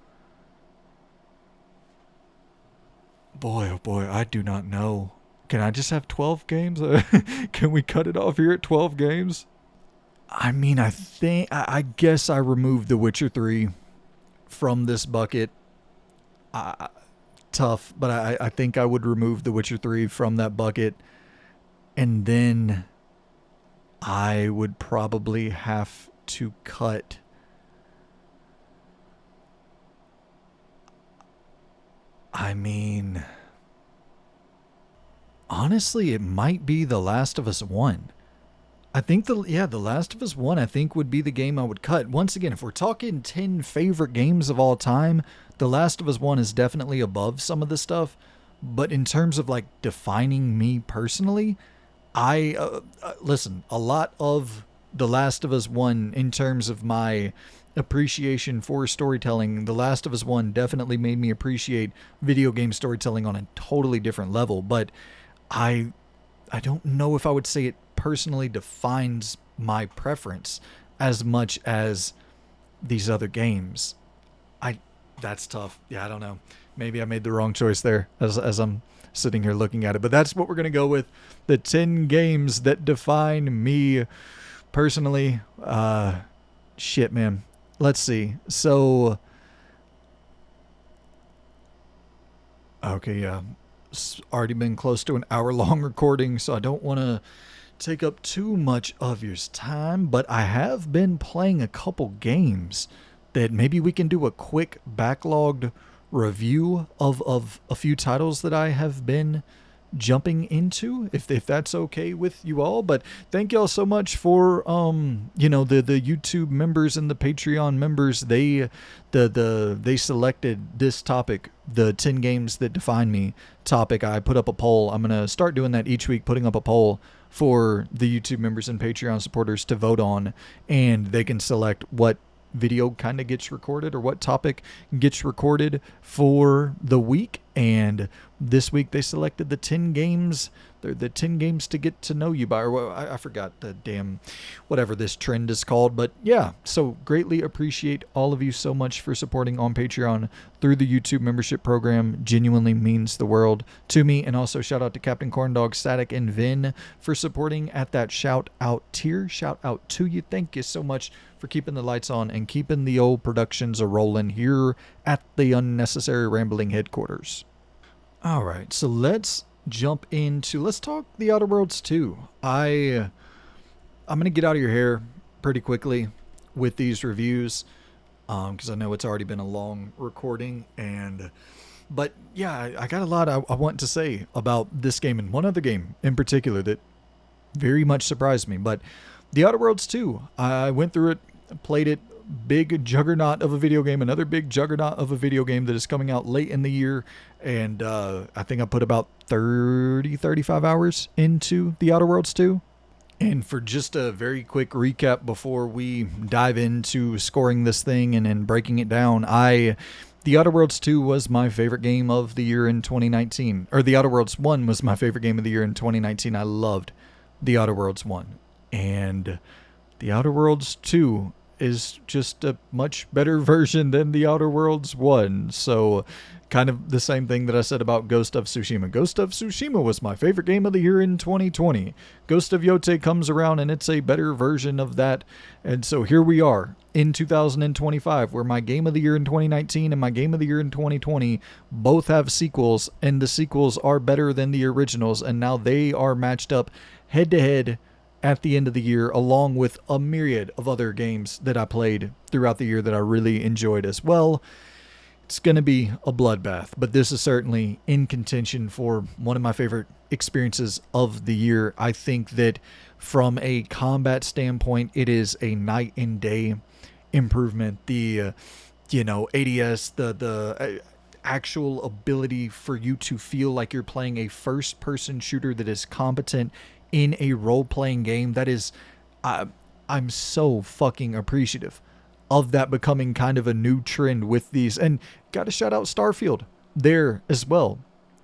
Boy, oh boy, I do not know. Can I just have 12 games? Can we cut it off here at 12 games? I mean, I guess I removed The Witcher 3 from this bucket. Tough, but I think I would remove The Witcher 3 from that bucket. And then I would probably have to cut... I mean, honestly, it might be The Last of Us 1. I think The Last of Us 1, I think, would be the game I would cut. Once again, if we're talking 10 favorite games of all time, The Last of Us 1 is definitely above some of this stuff. But in terms of like defining me personally, listen, a lot of The Last of Us 1 in terms of my appreciation for storytelling, The Last of Us 1 definitely made me appreciate video game storytelling on a totally different level. But I don't know if I would say it personally defines my preference as much as these other games. That's tough. Yeah, I don't know. Maybe I made the wrong choice there as I'm sitting here looking at it. But that's what we're going to go with. The 10 games that define me personally. Shit, man. Let's see. So, okay, yeah. It's already been close to an hour-long recording, so I don't want to take up too much of your time, but I have been playing a couple games that maybe we can do a quick backlogged review of a few titles that I have been jumping into, if that's okay with you all. But thank y'all so much for the YouTube members and the Patreon members. They selected this topic, the 10 games that define me topic. I put up a poll. I'm gonna start doing that each week, putting up a poll for the YouTube members and Patreon supporters to vote on, and they can select what video kind of gets recorded or what topic gets recorded for the week. And this week they selected the 10 games. They're the 10 games to get to know you by, or I forgot the damn whatever this trend is called. But yeah, so greatly appreciate all of you so much for supporting on Patreon through the YouTube membership program. Genuinely means the world to me. And also shout out to Captain Corndog, Static, and Vin for supporting at that shout out tier. Shout out to you. Thank you so much for keeping the lights on and keeping the old productions a-rolling here at the Unnecessary Rambling headquarters. All right, so let's talk The Outer Worlds 2. I'm going to get out of your hair pretty quickly with these reviews because I know it's already been a long recording. But yeah, I got a lot I want to say about this game and one other game in particular that very much surprised me. But The Outer Worlds 2, I went through it played it. Big juggernaut of a video game, another big juggernaut of a video game that is coming out late in the year. And I think I put about 35 hours into The Outer Worlds 2. And for just a very quick recap before we dive into scoring this thing and breaking it down, The Outer Worlds 2 was my favorite game of the year in 2019. Or The Outer Worlds 1 was my favorite game of the year in 2019. I loved The Outer Worlds 1. And The Outer Worlds 2 is just a much better version than The Outer Worlds 1. So kind of the same thing that I said about Ghost of Tsushima. Ghost of Tsushima was my favorite game of the year in 2020. Ghost of Yotei comes around and it's a better version of that. And so here we are in 2025, where my game of the year in 2019 and my game of the year in 2020 both have sequels, and the sequels are better than the originals, and now they are matched up head to head at the end of the year, along with a myriad of other games that I played throughout the year that I really enjoyed as well. It's going to be a bloodbath, but this is certainly in contention for one of my favorite experiences of the year. I think that from a combat standpoint, it is a night and day improvement. The, ADS, the actual ability for you to feel like you're playing a first-person shooter that is competent in a role-playing game, that is, I'm so fucking appreciative of that becoming kind of a new trend with these. And gotta shout out Starfield there as well.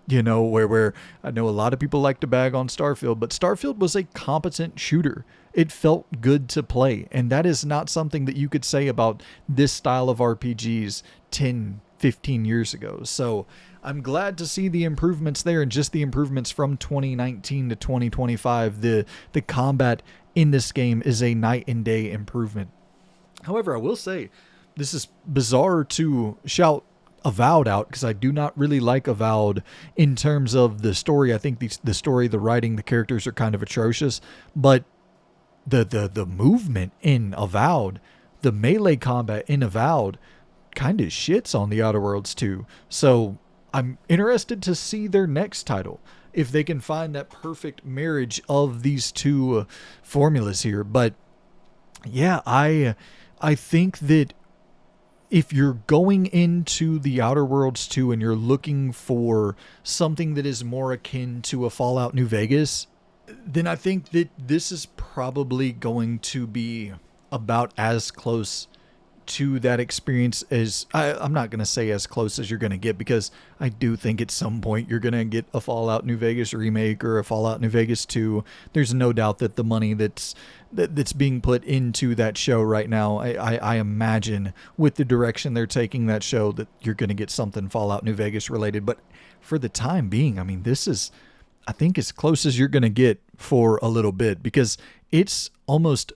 Where I know a lot of people like to bag on Starfield, but Starfield was a competent shooter. It felt good to play, and that is not something that you could say about this style of RPGs 10, 15 years ago. So I'm glad to see the improvements there, and just the improvements from 2019 to 2025. The combat in this game is a night and day improvement. However, I will say, this is bizarre to shout Avowed out, because I do not really like Avowed in terms of the story. I think the story, the writing, the characters are kind of atrocious, but the movement in Avowed, the melee combat in Avowed, kind of shits on The Outer Worlds 2. So I'm interested to see their next title, if they can find that perfect marriage of these two formulas here. But yeah, I think that if you're going into The Outer Worlds 2 and you're looking for something that is more akin to a Fallout New Vegas, then I think that this is probably going to be about as close to that experience as, I'm not going to say as close as you're going to get, because I do think at some point you're going to get a Fallout New Vegas remake or a Fallout New Vegas 2. There's no doubt that the money that's being put into that show right now, I imagine with the direction they're taking that show, that you're going to get something Fallout New Vegas related. But for the time being, I mean, this is, I think, as close as you're going to get for a little bit, because it's almost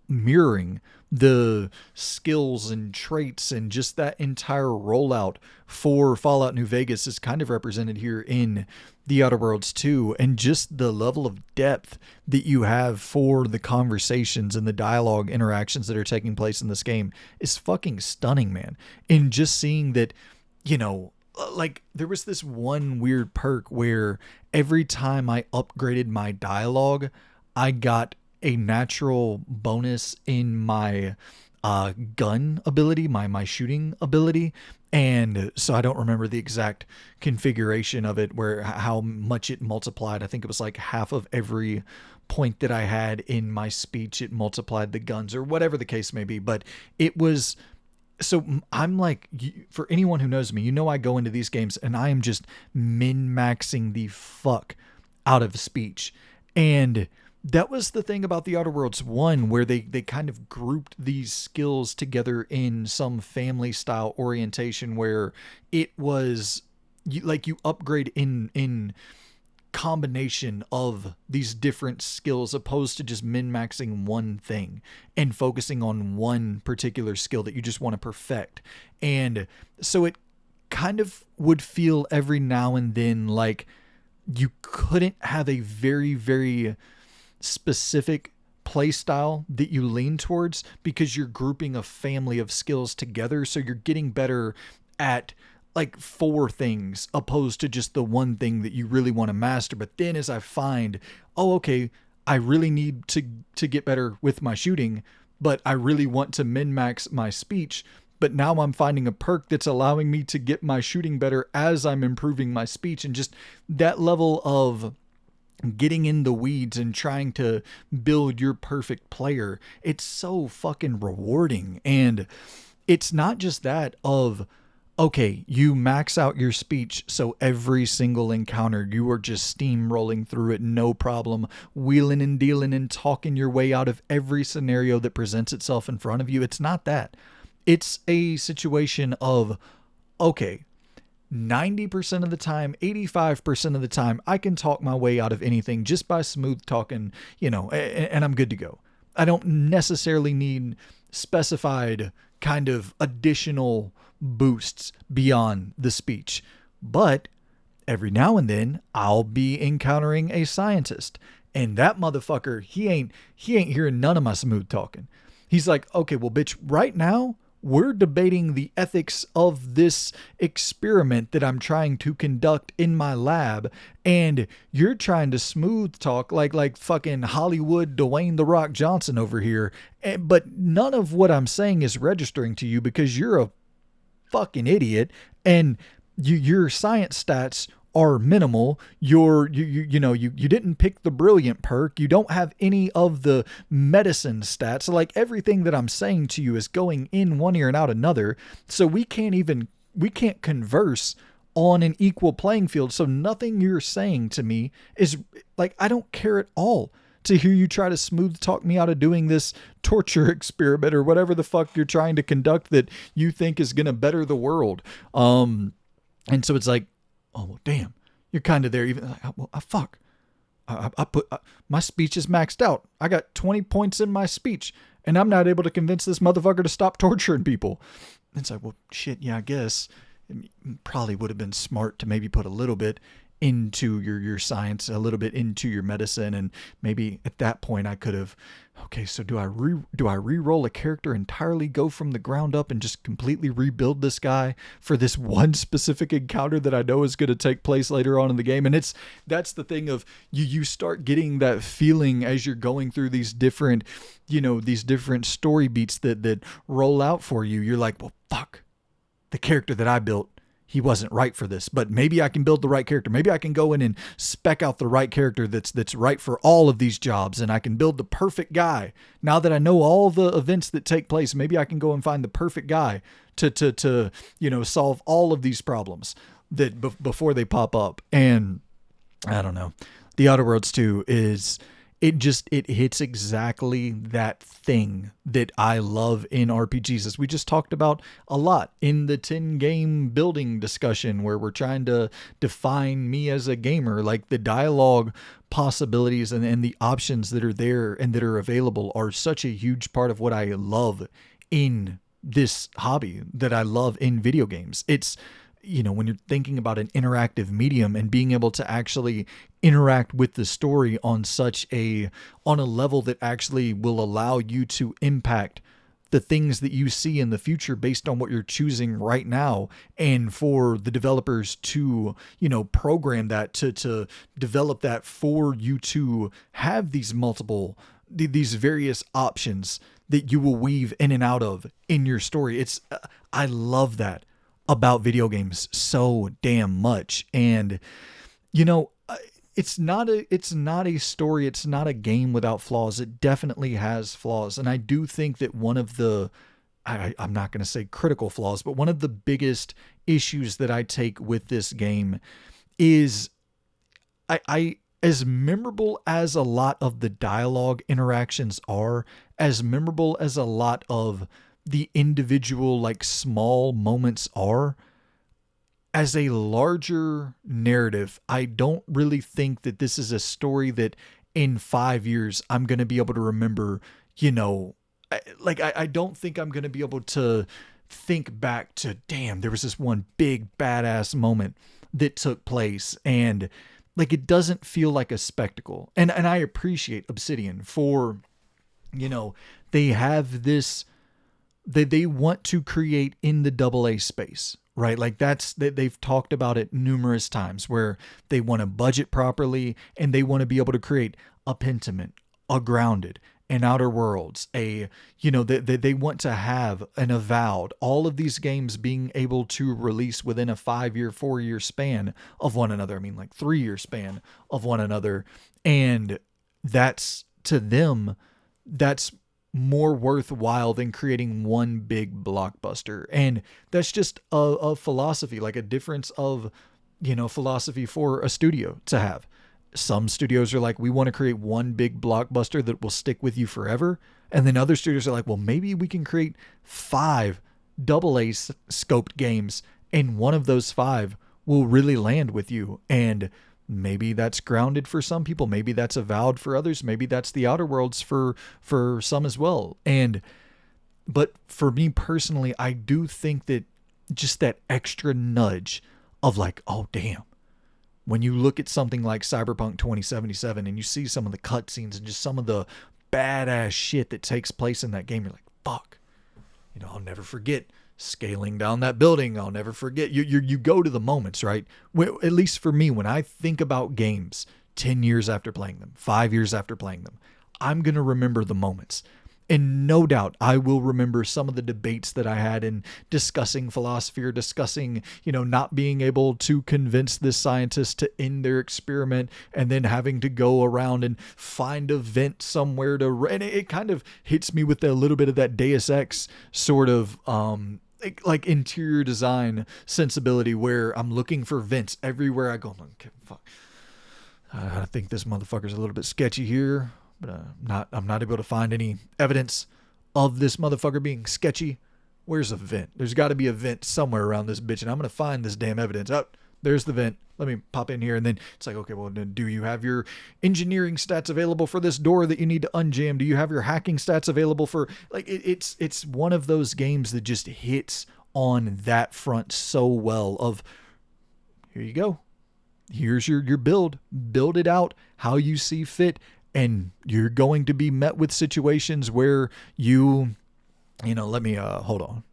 mirroring the skills and traits and just that entire rollout for Fallout New Vegas is kind of represented here in The Outer Worlds 2, and just the level of depth that you have for the conversations and the dialogue interactions that are taking place in this game is fucking stunning, man. And just seeing that, like, there was this one weird perk where every time I upgraded my dialogue, I got a natural bonus in my gun ability, my shooting ability. And so I don't remember the exact configuration of it, where how much it multiplied. I think it was like half of every point that I had in my speech, it multiplied the guns, or whatever the case may be. But it was, so I'm like, for anyone who knows me, I go into these games and I am just min-maxing the fuck out of speech. And that was the thing about The Outer Worlds 1, where they kind of grouped these skills together in some family style orientation, where it was like you upgrade in combination of these different skills, opposed to just min-maxing one thing and focusing on one particular skill that you just want to perfect. And so it kind of would feel every now and then like you couldn't have a very, very specific play style that you lean towards, because you're grouping a family of skills together. So you're getting better at like 4 things opposed to just the one thing that you really want to master. But then as I find, I really need to get better with my shooting, but I really want to min-max my speech. But now I'm finding a perk that's allowing me to get my shooting better as I'm improving my speech. And just that level of getting in the weeds and trying to build your perfect player, it's so fucking rewarding. And it's not just that of, okay, you max out your speech, so every single encounter you are just steamrolling through it, no problem, wheeling and dealing and talking your way out of every scenario that presents itself in front of you. It's not that. It's a situation of, okay, 90% of the time, 85% of the time, I can talk my way out of anything just by smooth talking, and I'm good to go. I don't necessarily need specified kind of additional boosts beyond the speech. But every now and then I'll be encountering a scientist, and that motherfucker, he ain't hearing none of my smooth talking. He's like, okay, well, bitch, right now we're debating the ethics of this experiment that I'm trying to conduct in my lab, and you're trying to smooth talk like fucking Hollywood Dwayne The Rock Johnson over here, but none of what I'm saying is registering to you because you're a fucking idiot, and your science stats are minimal. You didn't pick the brilliant perk. You don't have any of the medicine stats. So like everything that I'm saying to you is going in one ear and out another. So we can't converse on an equal playing field. So nothing you're saying to me is like, I don't care at all to hear you try to smooth talk me out of doing this torture experiment or whatever the fuck you're trying to conduct that you think is going to better the world. And so it's like, oh, well, damn, you're kind of there. Even like, well, fuck. I put my speech is maxed out. I got 20 points in my speech, and I'm not able to convince this motherfucker to stop torturing people. And it's like, well, shit, yeah, I guess it probably would have been smart to maybe put a little bit into your science, a little bit into your medicine, and maybe at that point I could have, okay, so do I re-roll a character entirely, go from the ground up and just completely rebuild this guy for this one specific encounter that I know is going to take place later on in the game? And that's the thing of you start getting that feeling as you're going through these different story beats that roll out for you. You're like, well, fuck, the character that I built, he wasn't right for this, but maybe I can build the right character. Maybe I can go in and spec out the right character that's right for all of these jobs, and I can build the perfect guy. Now that I know all the events that take place, maybe I can go and find the perfect guy to solve all of these problems that before they pop up. And I don't know. The Outer Worlds 2 is... It hits exactly that thing that I love in RPGs, as we just talked about a lot in the 10 game building discussion, where we're trying to define me as a gamer. Like the dialogue possibilities and the options that are there and that are available are such a huge part of what I love in this hobby, that I love in video games. It's, when you're thinking about an interactive medium and being able to actually interact with the story on a level that actually will allow you to impact the things that you see in the future based on what you're choosing right now, and for the developers to, program that to develop that for you to have these various options that you will weave in and out of in your story. I love that about video games so damn much. And it's not a story, it's not a game without flaws. It definitely has flaws, and I do think that one of the I'm not going to say critical flaws, but one of the biggest issues that I take with this game is I as memorable as a lot of the dialogue interactions are, as memorable as a lot of the individual small moments are, as a larger narrative, I don't really think that this is a story that in 5 years I'm going to be able to remember. I don't think I'm going to be able to think back to, damn, there was this one big badass moment that took place, and it doesn't feel like a spectacle. And I appreciate Obsidian for, they have this, they want to create in the AA space, right? They've talked about it numerous times, where they want to budget properly and they want to be able to create a Pentiment, a Grounded, an Outer Worlds, they want to have an Avowed, all of these games being able to release within a 5-year, 4-year span of one another. I mean, like 3-year span of one another. And that's, to them, that's more worthwhile than creating one big blockbuster. And that's just a philosophy, like a difference of, philosophy for a studio to have. Some studios are like, we want to create one big blockbuster that will stick with you forever. And then other studios are like, well, maybe we can create 5 AA scoped games, and one of those 5 will really land with you. And maybe that's Grounded for some people. Maybe that's Avowed for others. Maybe that's the Outer Worlds for some as well. But for me personally, I do think that just that extra nudge of like, oh, damn. When you look at something like Cyberpunk 2077 and you see some of the cutscenes and just some of the badass shit that takes place in that game, you're like, fuck. I'll never forget scaling down that building. I'll never forget. You go to the moments, right? At least for me, when I think about games 10 years after playing them, 5 years after playing them, I'm going to remember the moments. And no doubt I will remember some of the debates that I had in discussing philosophy or discussing, not being able to convince this scientist to end their experiment and then having to go around and find a vent somewhere and it kind of hits me with a little bit of that Deus Ex sort of, like interior design sensibility where I'm looking for vents everywhere I go. I'm like, fuck. I think this motherfucker's a little bit sketchy here. But I'm not able to find any evidence of this motherfucker being sketchy. Where's a vent? There's got to be a vent somewhere around this bitch, and I'm going to find this damn evidence. Oh, there's the vent. Let me pop in here. And then it's like, okay, well, then do you have your engineering stats available for this door that you need to unjam? Do you have your hacking stats available for, like, it's one of those games that just hits on that front so well of, here you go. Here's your build. Build it out how you see fit. And you're going to be met with situations where let me, hold on.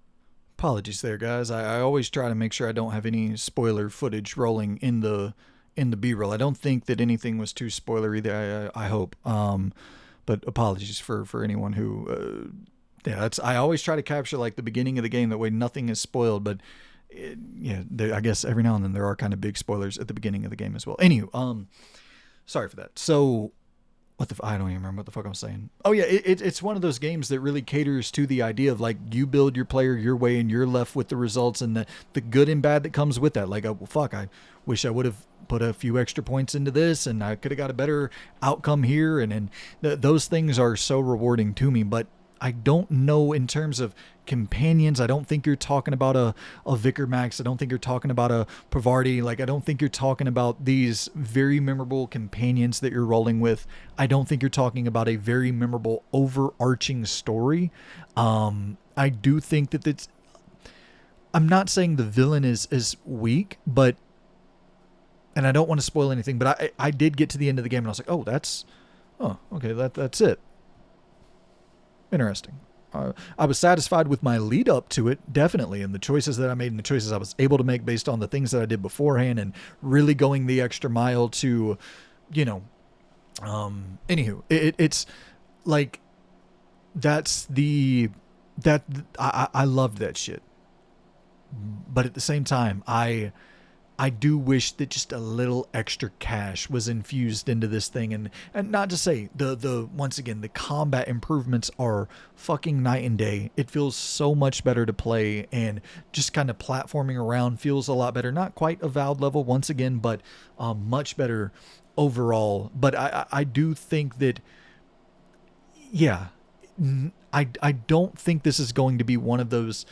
Apologies there, guys. I always try to make sure I don't have any spoiler footage rolling in the B-roll. I don't think that anything was too spoilery there. I hope. But apologies for anyone who, I always try to capture like the beginning of the game. That way nothing is spoiled, but I guess every now and then there are kind of big spoilers at the beginning of the game as well. Anywho, sorry for that. So, I don't even remember what the fuck I'm saying. Oh yeah, it's one of those games that really caters to the idea of like you build your player your way and you're left with the results and the good and bad that comes with that. Like, well, fuck, I wish I would have put a few extra points into this and I could have got a better outcome here. And those things are so rewarding to me, but I don't know in terms of companions. I don't think you're talking about a Vicar Max. I don't think you're talking about a Pavarti. Like, I don't think you're talking about these very memorable companions that you're rolling with. I don't think you're talking about a very memorable overarching story. I do think that I'm not saying the villain is weak, but, and I don't want to spoil anything, but I did get to the end of the game and I was like, okay, that's it. Interesting. I was satisfied with my lead up to it, definitely, and the choices that I made and the choices I was able to make based on the things that I did beforehand and really going the extra mile to, anywho, it's like, I loved that shit. But at the same time, I do wish that just a little extra cash was infused into this thing. And not to say once again, the combat improvements are fucking night and day. It feels so much better to play, and just kind of platforming around feels a lot better. Not quite Avowed level once again, but much better overall. But I do think that, yeah, I don't think this is going to be one of those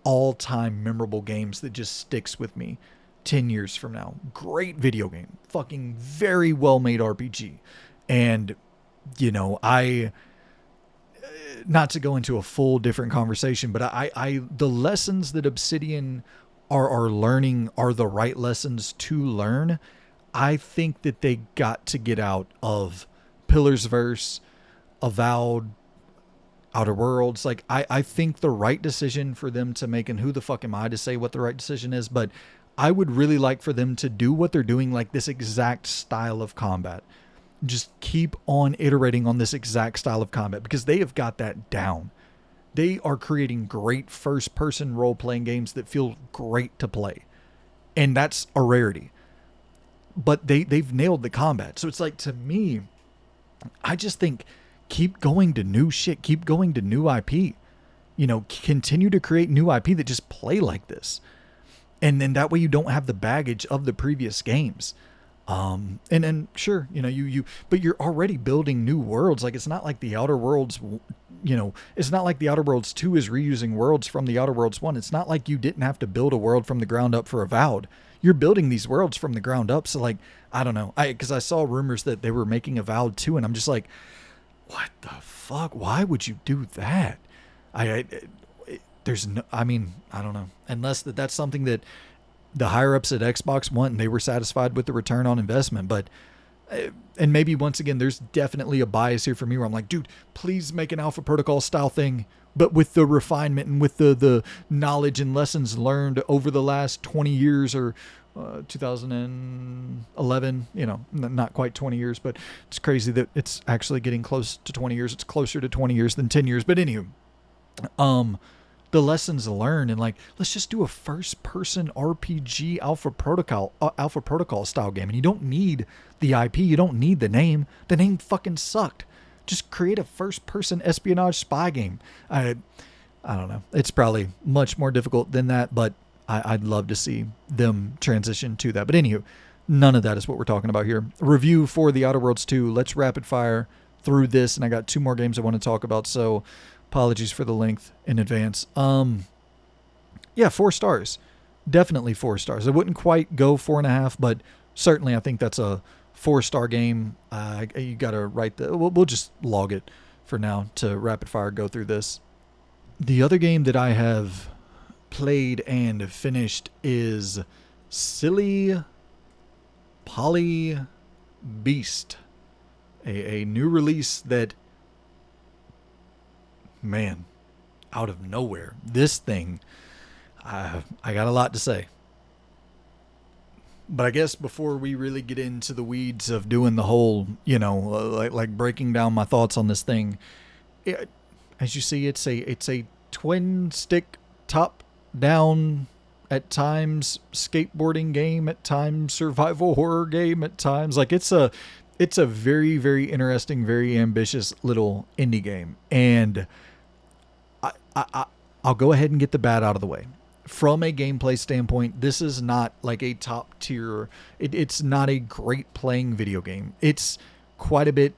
all-time memorable games that just sticks with me 10 years from now. Great video game, fucking very well made RPG. And not to go into a full different conversation, but the lessons that Obsidian are learning are the right lessons to learn. I think that they got to get out of Pillars Verse, Avowed, Outer Worlds. Like, I think the right decision for them to make, and who the fuck am I to say what the right decision is, but I would really like for them to do what they're doing, like this exact style of combat. just keep on iterating on this exact style of combat because they have got that down. They are creating great first-person role-playing games that feel great to play. And that's a rarity. But they've nailed the combat. So it's like, to me, I just think keep going to new shit. Keep going to new IP. Continue to create new IP that just play like this. And then that way you don't have the baggage of the previous games. And then sure, but you're already building new worlds. Like, it's not like the Outer Worlds, it's not like the Outer Worlds 2 is reusing worlds from the Outer Worlds 1. It's not like you didn't have to build a world from the ground up for Avowed. You're building these worlds from the ground up. So like, I don't know. Because I saw rumors that they were making Avowed 2, and I'm just like, what the fuck? Why would you do that? There's no, I don't know. Unless that's something that the higher ups at Xbox want and they were satisfied with the return on investment. But, and maybe once again, there's definitely a bias here for me where I'm like, dude, please make an Alpha Protocol style thing, but with the refinement and with the knowledge and lessons learned over the last 20 years or 2011, not quite 20 years, but it's crazy that it's actually getting close to 20 years. It's closer to 20 years than 10 years. But anywho, the lessons learned, and like, let's just do a first-person RPG Alpha Protocol style game. And you don't need the IP, you don't need the name. The name fucking sucked. Just create a first-person espionage spy game. I don't know. It's probably much more difficult than that, but I'd love to see them transition to that. But anywho, none of that is what we're talking about here. Review for the Outer Worlds 2. Let's rapid fire through this, and I got 2 more games I want to talk about. So apologies for the length in advance. 4 stars. Definitely 4 stars. I wouldn't quite go 4.5, but certainly I think that's a 4-star game. You got to write we'll just log it for now to rapid fire go through this. The other game that I have played and finished is Silly Poly Beast. A new release that, man, out of nowhere. This thing, I got a lot to say. But I guess before we really get into the weeds of doing the whole, like breaking down my thoughts on this thing, as you see, it's a twin stick top down, at times skateboarding game, at times survival horror game, at times like it's a very, very interesting, very ambitious little indie game. And I'll go ahead and get the bad out of the way. From a gameplay standpoint, this is not like a top tier. It's not a great playing video game. It's quite a bit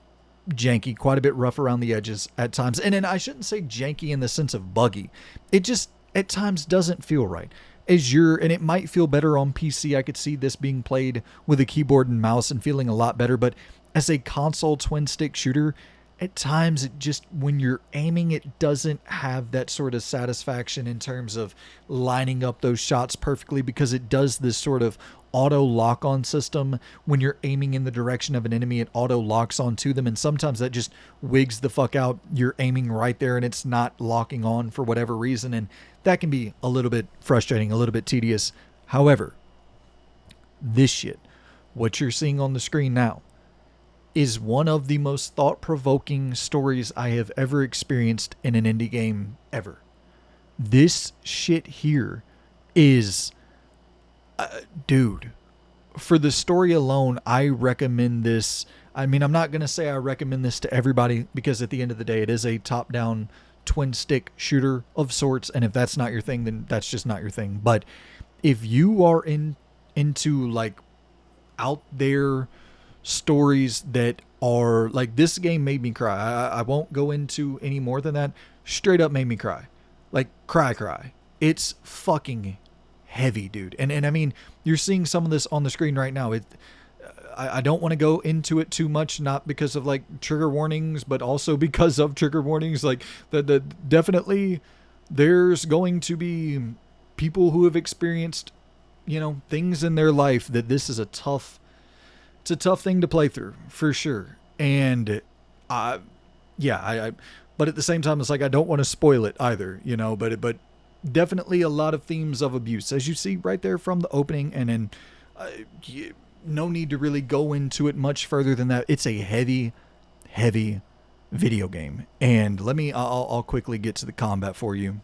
janky, quite a bit rough around the edges at times. And then I shouldn't say janky in the sense of buggy. It just at times doesn't feel right. And it might feel better on PC. I could see this being played with a keyboard and mouse and feeling a lot better. But as a console twin stick shooter, at times it just, when you're aiming, it doesn't have that sort of satisfaction in terms of lining up those shots perfectly, because it does this sort of auto lock on system. When you're aiming in the direction of an enemy, it auto locks onto them, and sometimes that just wigs the fuck out. You're aiming right there and it's not locking on for whatever reason, and that can be a little bit frustrating, a little bit tedious. However, this shit, what you're seeing on the screen now, is one of the most thought-provoking stories I have ever experienced in an indie game ever. This shit here is, dude, for the story alone, I recommend this. I mean, I'm not going to say I recommend this to everybody, because at the end of the day, it is a top-down twin stick shooter of sorts, and if that's not your thing, then that's just not your thing. But if you are into like out there stories that are like, this game made me cry. I won't go into any more than that. Straight up made me cry. Like cry. It's fucking heavy, dude. And I mean, you're seeing some of this on the screen right now. I don't want to go into it too much, not because of like trigger warnings, but also because of trigger warnings. Like the definitely there's going to be people who have experienced, things in their life that this is it's a tough thing to play through, for sure. And but at the same time, it's like, I don't want to spoil it either, but definitely a lot of themes of abuse, as you see right there from the opening. And then no need to really go into it much further than that. It's a heavy video game. And I'll quickly get to the combat for you.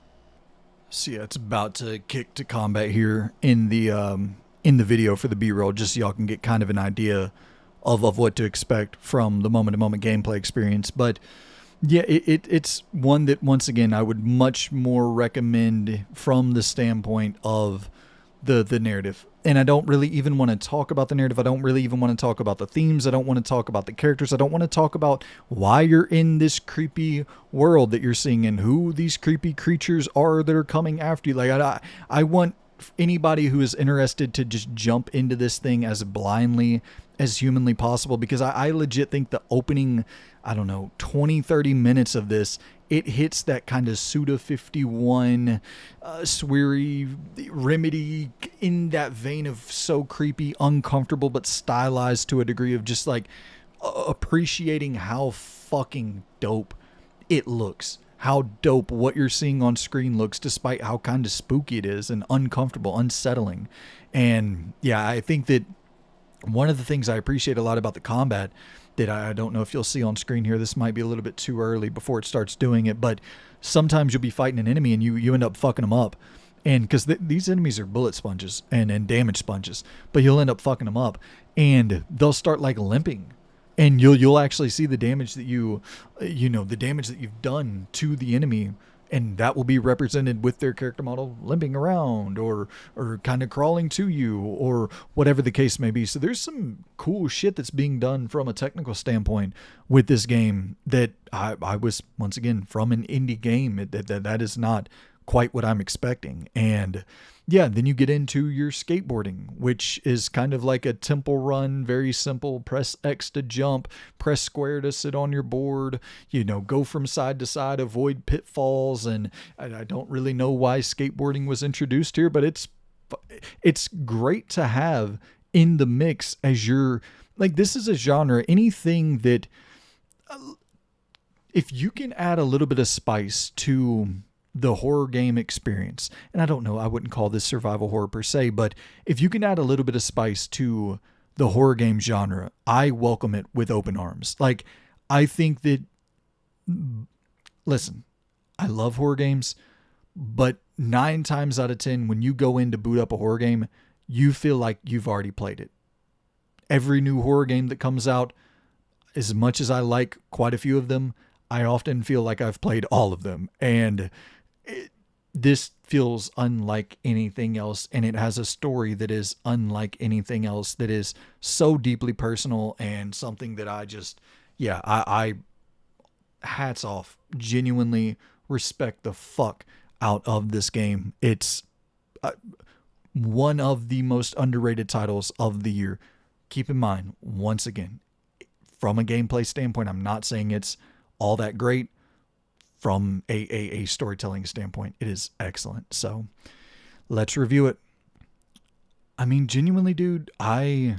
So yeah, it's about to kick to combat here in the video for the B-roll, just so y'all can get kind of an idea of what to expect from the moment-to-moment gameplay experience. But yeah, it's one that, once again, I would much more recommend from the standpoint of the narrative. And I don't really even want to talk about the narrative. I don't really even want to talk about the themes. I don't want to talk about the characters. I don't want to talk about why you're in this creepy world that you're seeing and who these creepy creatures are that are coming after you. Like, I want anybody who is interested to just jump into this thing as blindly as humanly possible, because I legit think the opening, I don't know, 20-30 minutes of this, it hits that kind of Suda 51 sweary Remedy, in that vein of so creepy, uncomfortable, but stylized to a degree of just like appreciating how fucking dope it looks, how dope what you're seeing on screen looks, despite how kind of spooky it is and uncomfortable, unsettling. And yeah, I think that one of the things I appreciate a lot about the combat, that I don't know if you'll see on screen here, this might be a little bit too early before it starts doing it, but sometimes you'll be fighting an enemy and you end up fucking them up. And because these enemies are bullet sponges and damage sponges, but you'll end up fucking them up, and they'll start like limping, and you'll actually see the damage that the damage that you've done to the enemy, and that will be represented with their character model limping around or kind of crawling to you, or whatever the case may be. So there's some cool shit that's being done from a technical standpoint with this game that I was, once again, from an indie game, that is not quite what I'm expecting. And yeah, then you get into your skateboarding, which is kind of like a temple run, very simple. Press X to jump, press square to sit on your board, go from side to side, avoid pitfalls. And I don't really know why skateboarding was introduced here, but it's great to have in the mix, as you're like, this is a genre, anything that, if you can add a little bit of spice to the horror game experience, and I don't know, I wouldn't call this survival horror per se, but if you can add a little bit of spice to the horror game genre, I welcome it with open arms. Like, I think that, listen, I love horror games, but 9 times out of 10, when you go in to boot up a horror game, you feel like you've already played it. Every new horror game that comes out, as much as I like quite a few of them, I often feel like I've played all of them. And this feels unlike anything else, and it has a story that is unlike anything else, that is so deeply personal, and something that I hats off, genuinely respect the fuck out of this game. It's one of the most underrated titles of the year. Keep in mind, once again, from a gameplay standpoint, I'm not saying it's all that great. From a storytelling standpoint, it is excellent. So let's review it. I mean, genuinely, dude, I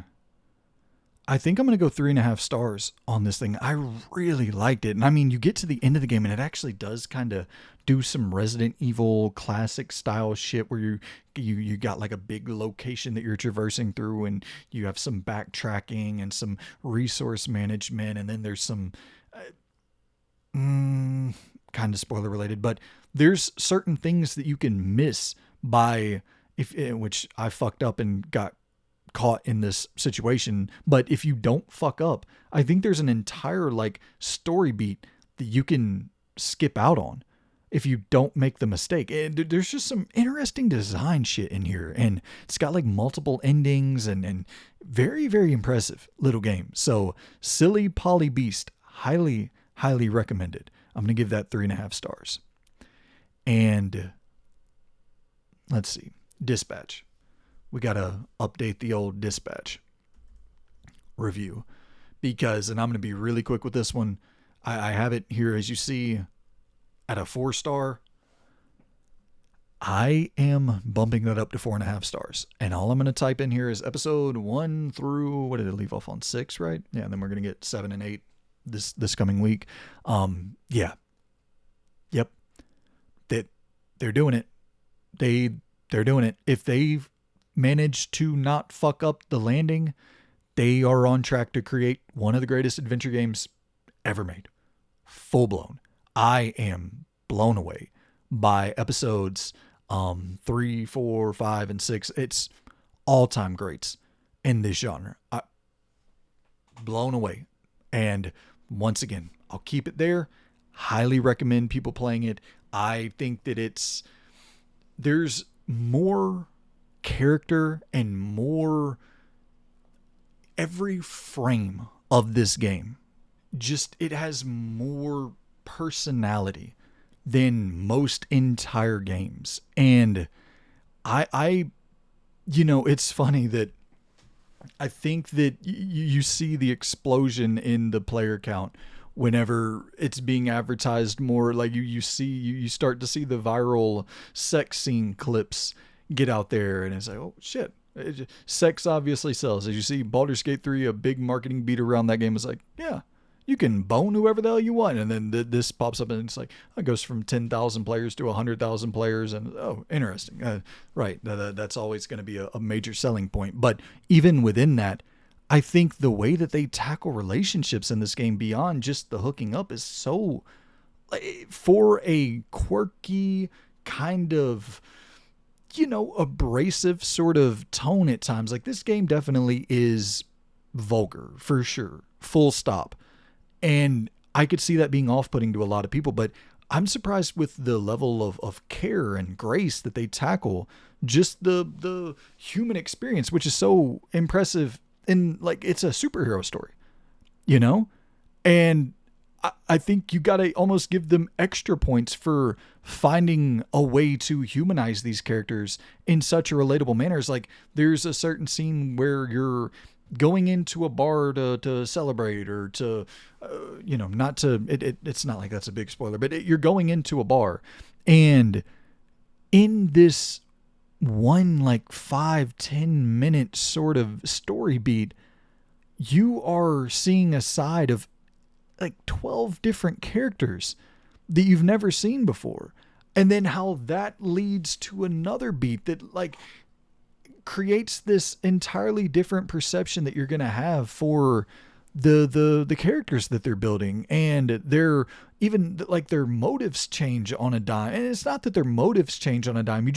think I'm going to go 3.5 stars on this thing. I really liked it. And I mean, you get to the end of the game and it actually does kind of do some Resident Evil classic style shit, where you got like a big location that you're traversing through, and you have some backtracking and some resource management. And then there's some, kind of spoiler related, but there's certain things that you can miss by, which I fucked up and got caught in this situation. But if you don't fuck up, I think there's an entire like story beat that you can skip out on if you don't make the mistake. And there's just some interesting design shit in here, and it's got like multiple endings, and very, very impressive little game. So Silly Polly Beast, highly recommended. I'm going to give that 3.5 stars. And let's see, Dispatch. We got to update the old Dispatch review, because, and I'm going to be really quick with this one, I have it here, as you see, at a 4 star. I am bumping that up to 4.5 stars. And all I'm going to type in here is episode 1 through, what did it leave off on, 6, right? Yeah, and then we're going to get 7 and 8 this coming week. Yeah. Yep. They're doing it. They're doing it. If they manage to not fuck up the landing they are on track to create one of the greatest adventure games ever made. Full blown. I am blown away by episodes 3, 4, 5, and 6. It's all-time greats in this genre. Blown away. And once again, I'll keep it there. Highly recommend people playing it. I think that there's more character and more every frame of this game. Just, it has more personality than most entire games. And I it's funny that I think that you see the explosion in the player count whenever it's being advertised more. Like you start to see the viral sex scene clips get out there, and it's like, oh shit, sex obviously sells. As you see Baldur's Gate 3, a big marketing beat around that game is like, yeah, you can bone whoever the hell you want. And then this pops up and it's like, it goes from 10,000 players to 100,000 players. And oh, interesting. Right. That's always going to be a major selling point. But even within that, I think the way that they tackle relationships in this game beyond just the hooking up is so, for a quirky kind of, abrasive sort of tone at times. Like, this game definitely is vulgar for sure. Full stop. And I could see that being off-putting to a lot of people, but I'm surprised with the level of care and grace that they tackle just the human experience, which is so impressive. In, like, it's a superhero story, and I think you got to almost give them extra points for finding a way to humanize these characters in such a relatable manner. It's like, there's a certain scene where you're going into a bar to celebrate or to, not to, it's not like that's a big spoiler, but you're going into a bar, and in this one, like 5-10 minute sort of story beat, you are seeing a side of like 12 different characters that you've never seen before. And then how that leads to another beat that, like, creates this entirely different perception that you're going to have for the characters that they're building, and their motives change on a dime. And it's not that their motives change on a dime.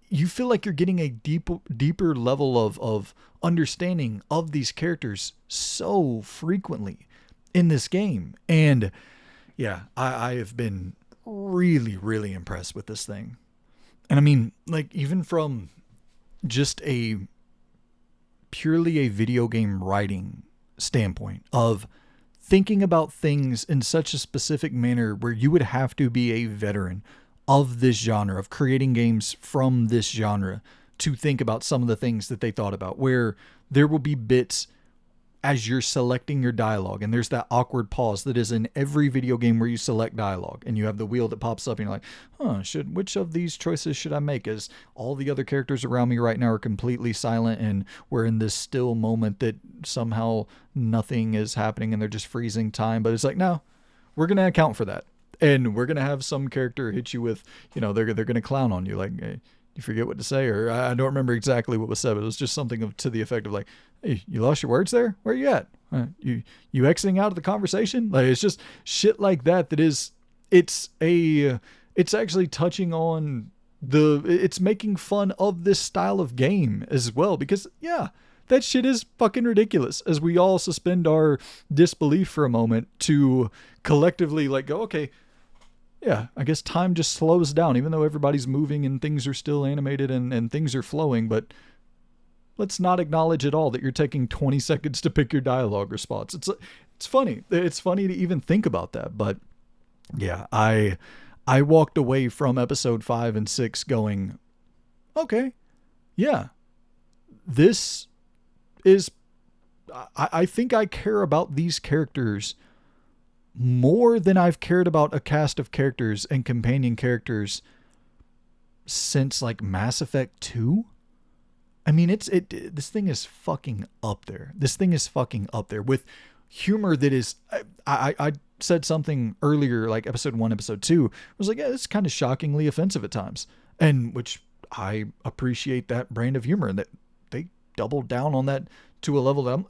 You feel like you're getting a deeper level of understanding of these characters so frequently in this game. And yeah, I have been really, really impressed with this thing. And I mean, like, even from just purely a video game writing standpoint of thinking about things in such a specific manner where you would have to be a veteran of this genre, of creating games from this genre, to think about some of the things that they thought about, where there will be bits as you're selecting your dialogue, and there's that awkward pause that is in every video game where you select dialogue, and you have the wheel that pops up and you're like, which of these choices should I make, as all the other characters around me right now are completely silent and we're in this still moment that somehow nothing is happening and they're just freezing time. But it's like, no, we're going to account for that, and we're going to have some character hit you with, they're going to clown on you, like, hey, you forget what to say, or I don't remember exactly what was said, but it was just something to the effect of like, hey, you lost your words there? Where are you at? You exiting out of the conversation? Like, it's just shit like that. It's actually touching on it's making fun of this style of game as well, because yeah, that shit is fucking ridiculous, as we all suspend our disbelief for a moment to collectively like go, okay, yeah, I guess time just slows down, even though everybody's moving and things are still animated and things are flowing. But let's not acknowledge at all that you're taking 20 seconds to pick your dialogue response. It's funny. It's funny to even think about that. But yeah, I walked away from episode 5 and 6 going, okay, yeah, this is, I think I care about these characters more than I've cared about a cast of characters and companion characters since like Mass Effect 2. I mean, this thing is fucking up there. This thing is fucking up there with humor that is, I said something earlier, like episode 1, episode 2, I was like, yeah, it's kind of shockingly offensive at times. And which I appreciate that brand of humor, and that they doubled down on that to a level that I'm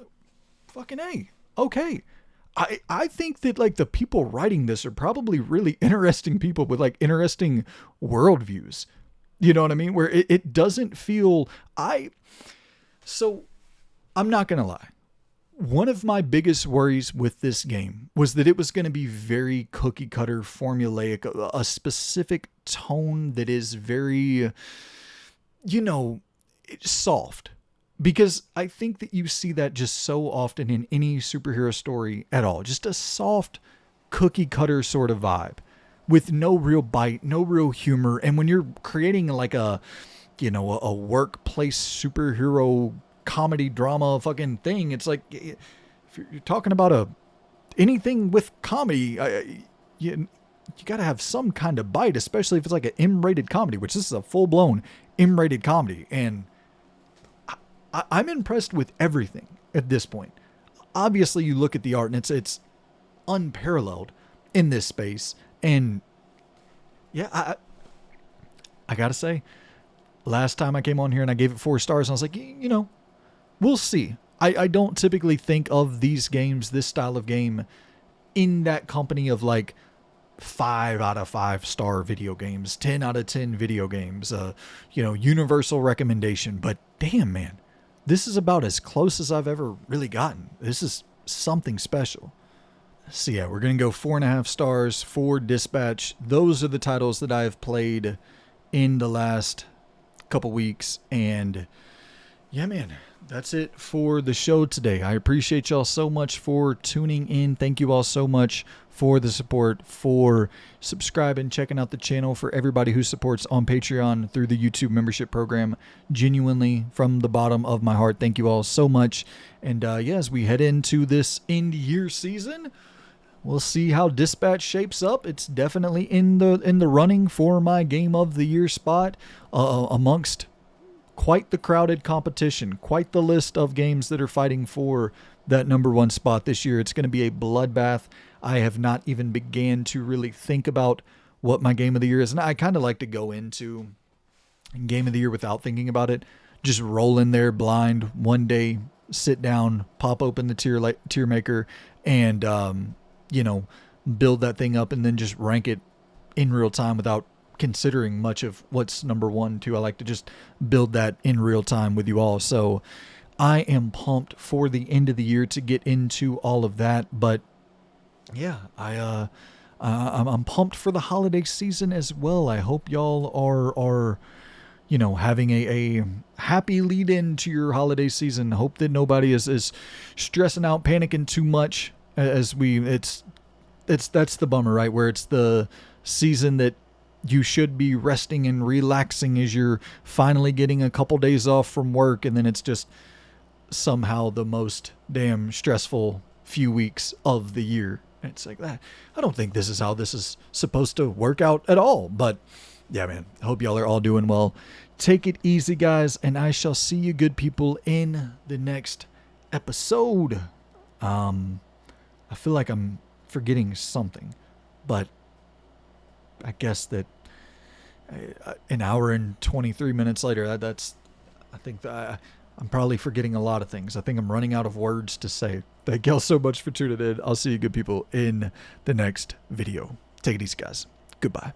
fucking A. Okay. I think that like the people writing this are probably really interesting people with like interesting worldviews. You know what I mean? Where it doesn't feel so I'm not going to lie. One of my biggest worries with this game was that it was going to be very cookie cutter, formulaic, a specific tone that is very, soft. Because I think that you see that just so often in any superhero story at all. Just a soft, cookie cutter sort of vibe with no real bite, no real humor. And when you're creating like a workplace superhero comedy drama fucking thing, it's like if you're talking about anything with comedy, you got to have some kind of bite, especially if it's like an M-rated comedy, which this is a full-blown M-rated comedy. And I'm impressed with everything at this point. Obviously, you look at the art and it's unparalleled in this space. And yeah, I gotta say, last time I came on here and I gave it 4 stars, and I was like, we'll see. I don't typically think of these games, this style of game, in that company of like 5 out of 5 star video games, 10 out of 10 video games, universal recommendation. But damn, man, this is about as close as I've ever really gotten. This is something special. So yeah, we're going to go 4.5 stars for Dispatch. Those are the titles that I have played in the last couple weeks. And yeah, man, that's it for the show today. I appreciate y'all so much for tuning in. Thank you all so much for the support, for subscribing, checking out the channel, for everybody who supports on Patreon through the YouTube membership program. Genuinely, from the bottom of my heart, thank you all so much. And as we head into this end year season, we'll see how Dispatch shapes up. It's definitely in the running for my Game of the Year spot amongst quite the crowded competition, quite the list of games that are fighting for that number 1 spot this year. It's going to be a bloodbath. I have not even began to really think about what my Game of the Year is. And I kind of like to go into Game of the Year without thinking about it. Just roll in there blind one day, sit down, pop open the tier maker, and, build that thing up and then just rank it in real time without considering much of what's number 1, 2. I like to just build that in real time with you all. So I am pumped for the end of the year to get into all of that. But yeah, I'm pumped for the holiday season as well. I hope y'all are having a happy lead into your holiday season. Hope that nobody is stressing out, panicking too much that's the bummer, right? Where it's the season that you should be resting and relaxing as you're finally getting a couple days off from work, and then it's just somehow the most damn stressful few weeks of the year. And it's like that. I don't think this is how this is supposed to work out at all. But yeah, man, I hope y'all are all doing well. Take it easy, guys, and I shall see you good people in the next episode. I feel like I'm forgetting something, but I guess that an hour and 23 minutes later, I think that I'm probably forgetting a lot of things. I think I'm running out of words to say. Thank y'all so much for tuning in. I'll see you good people in the next video. Take it easy, guys. Goodbye.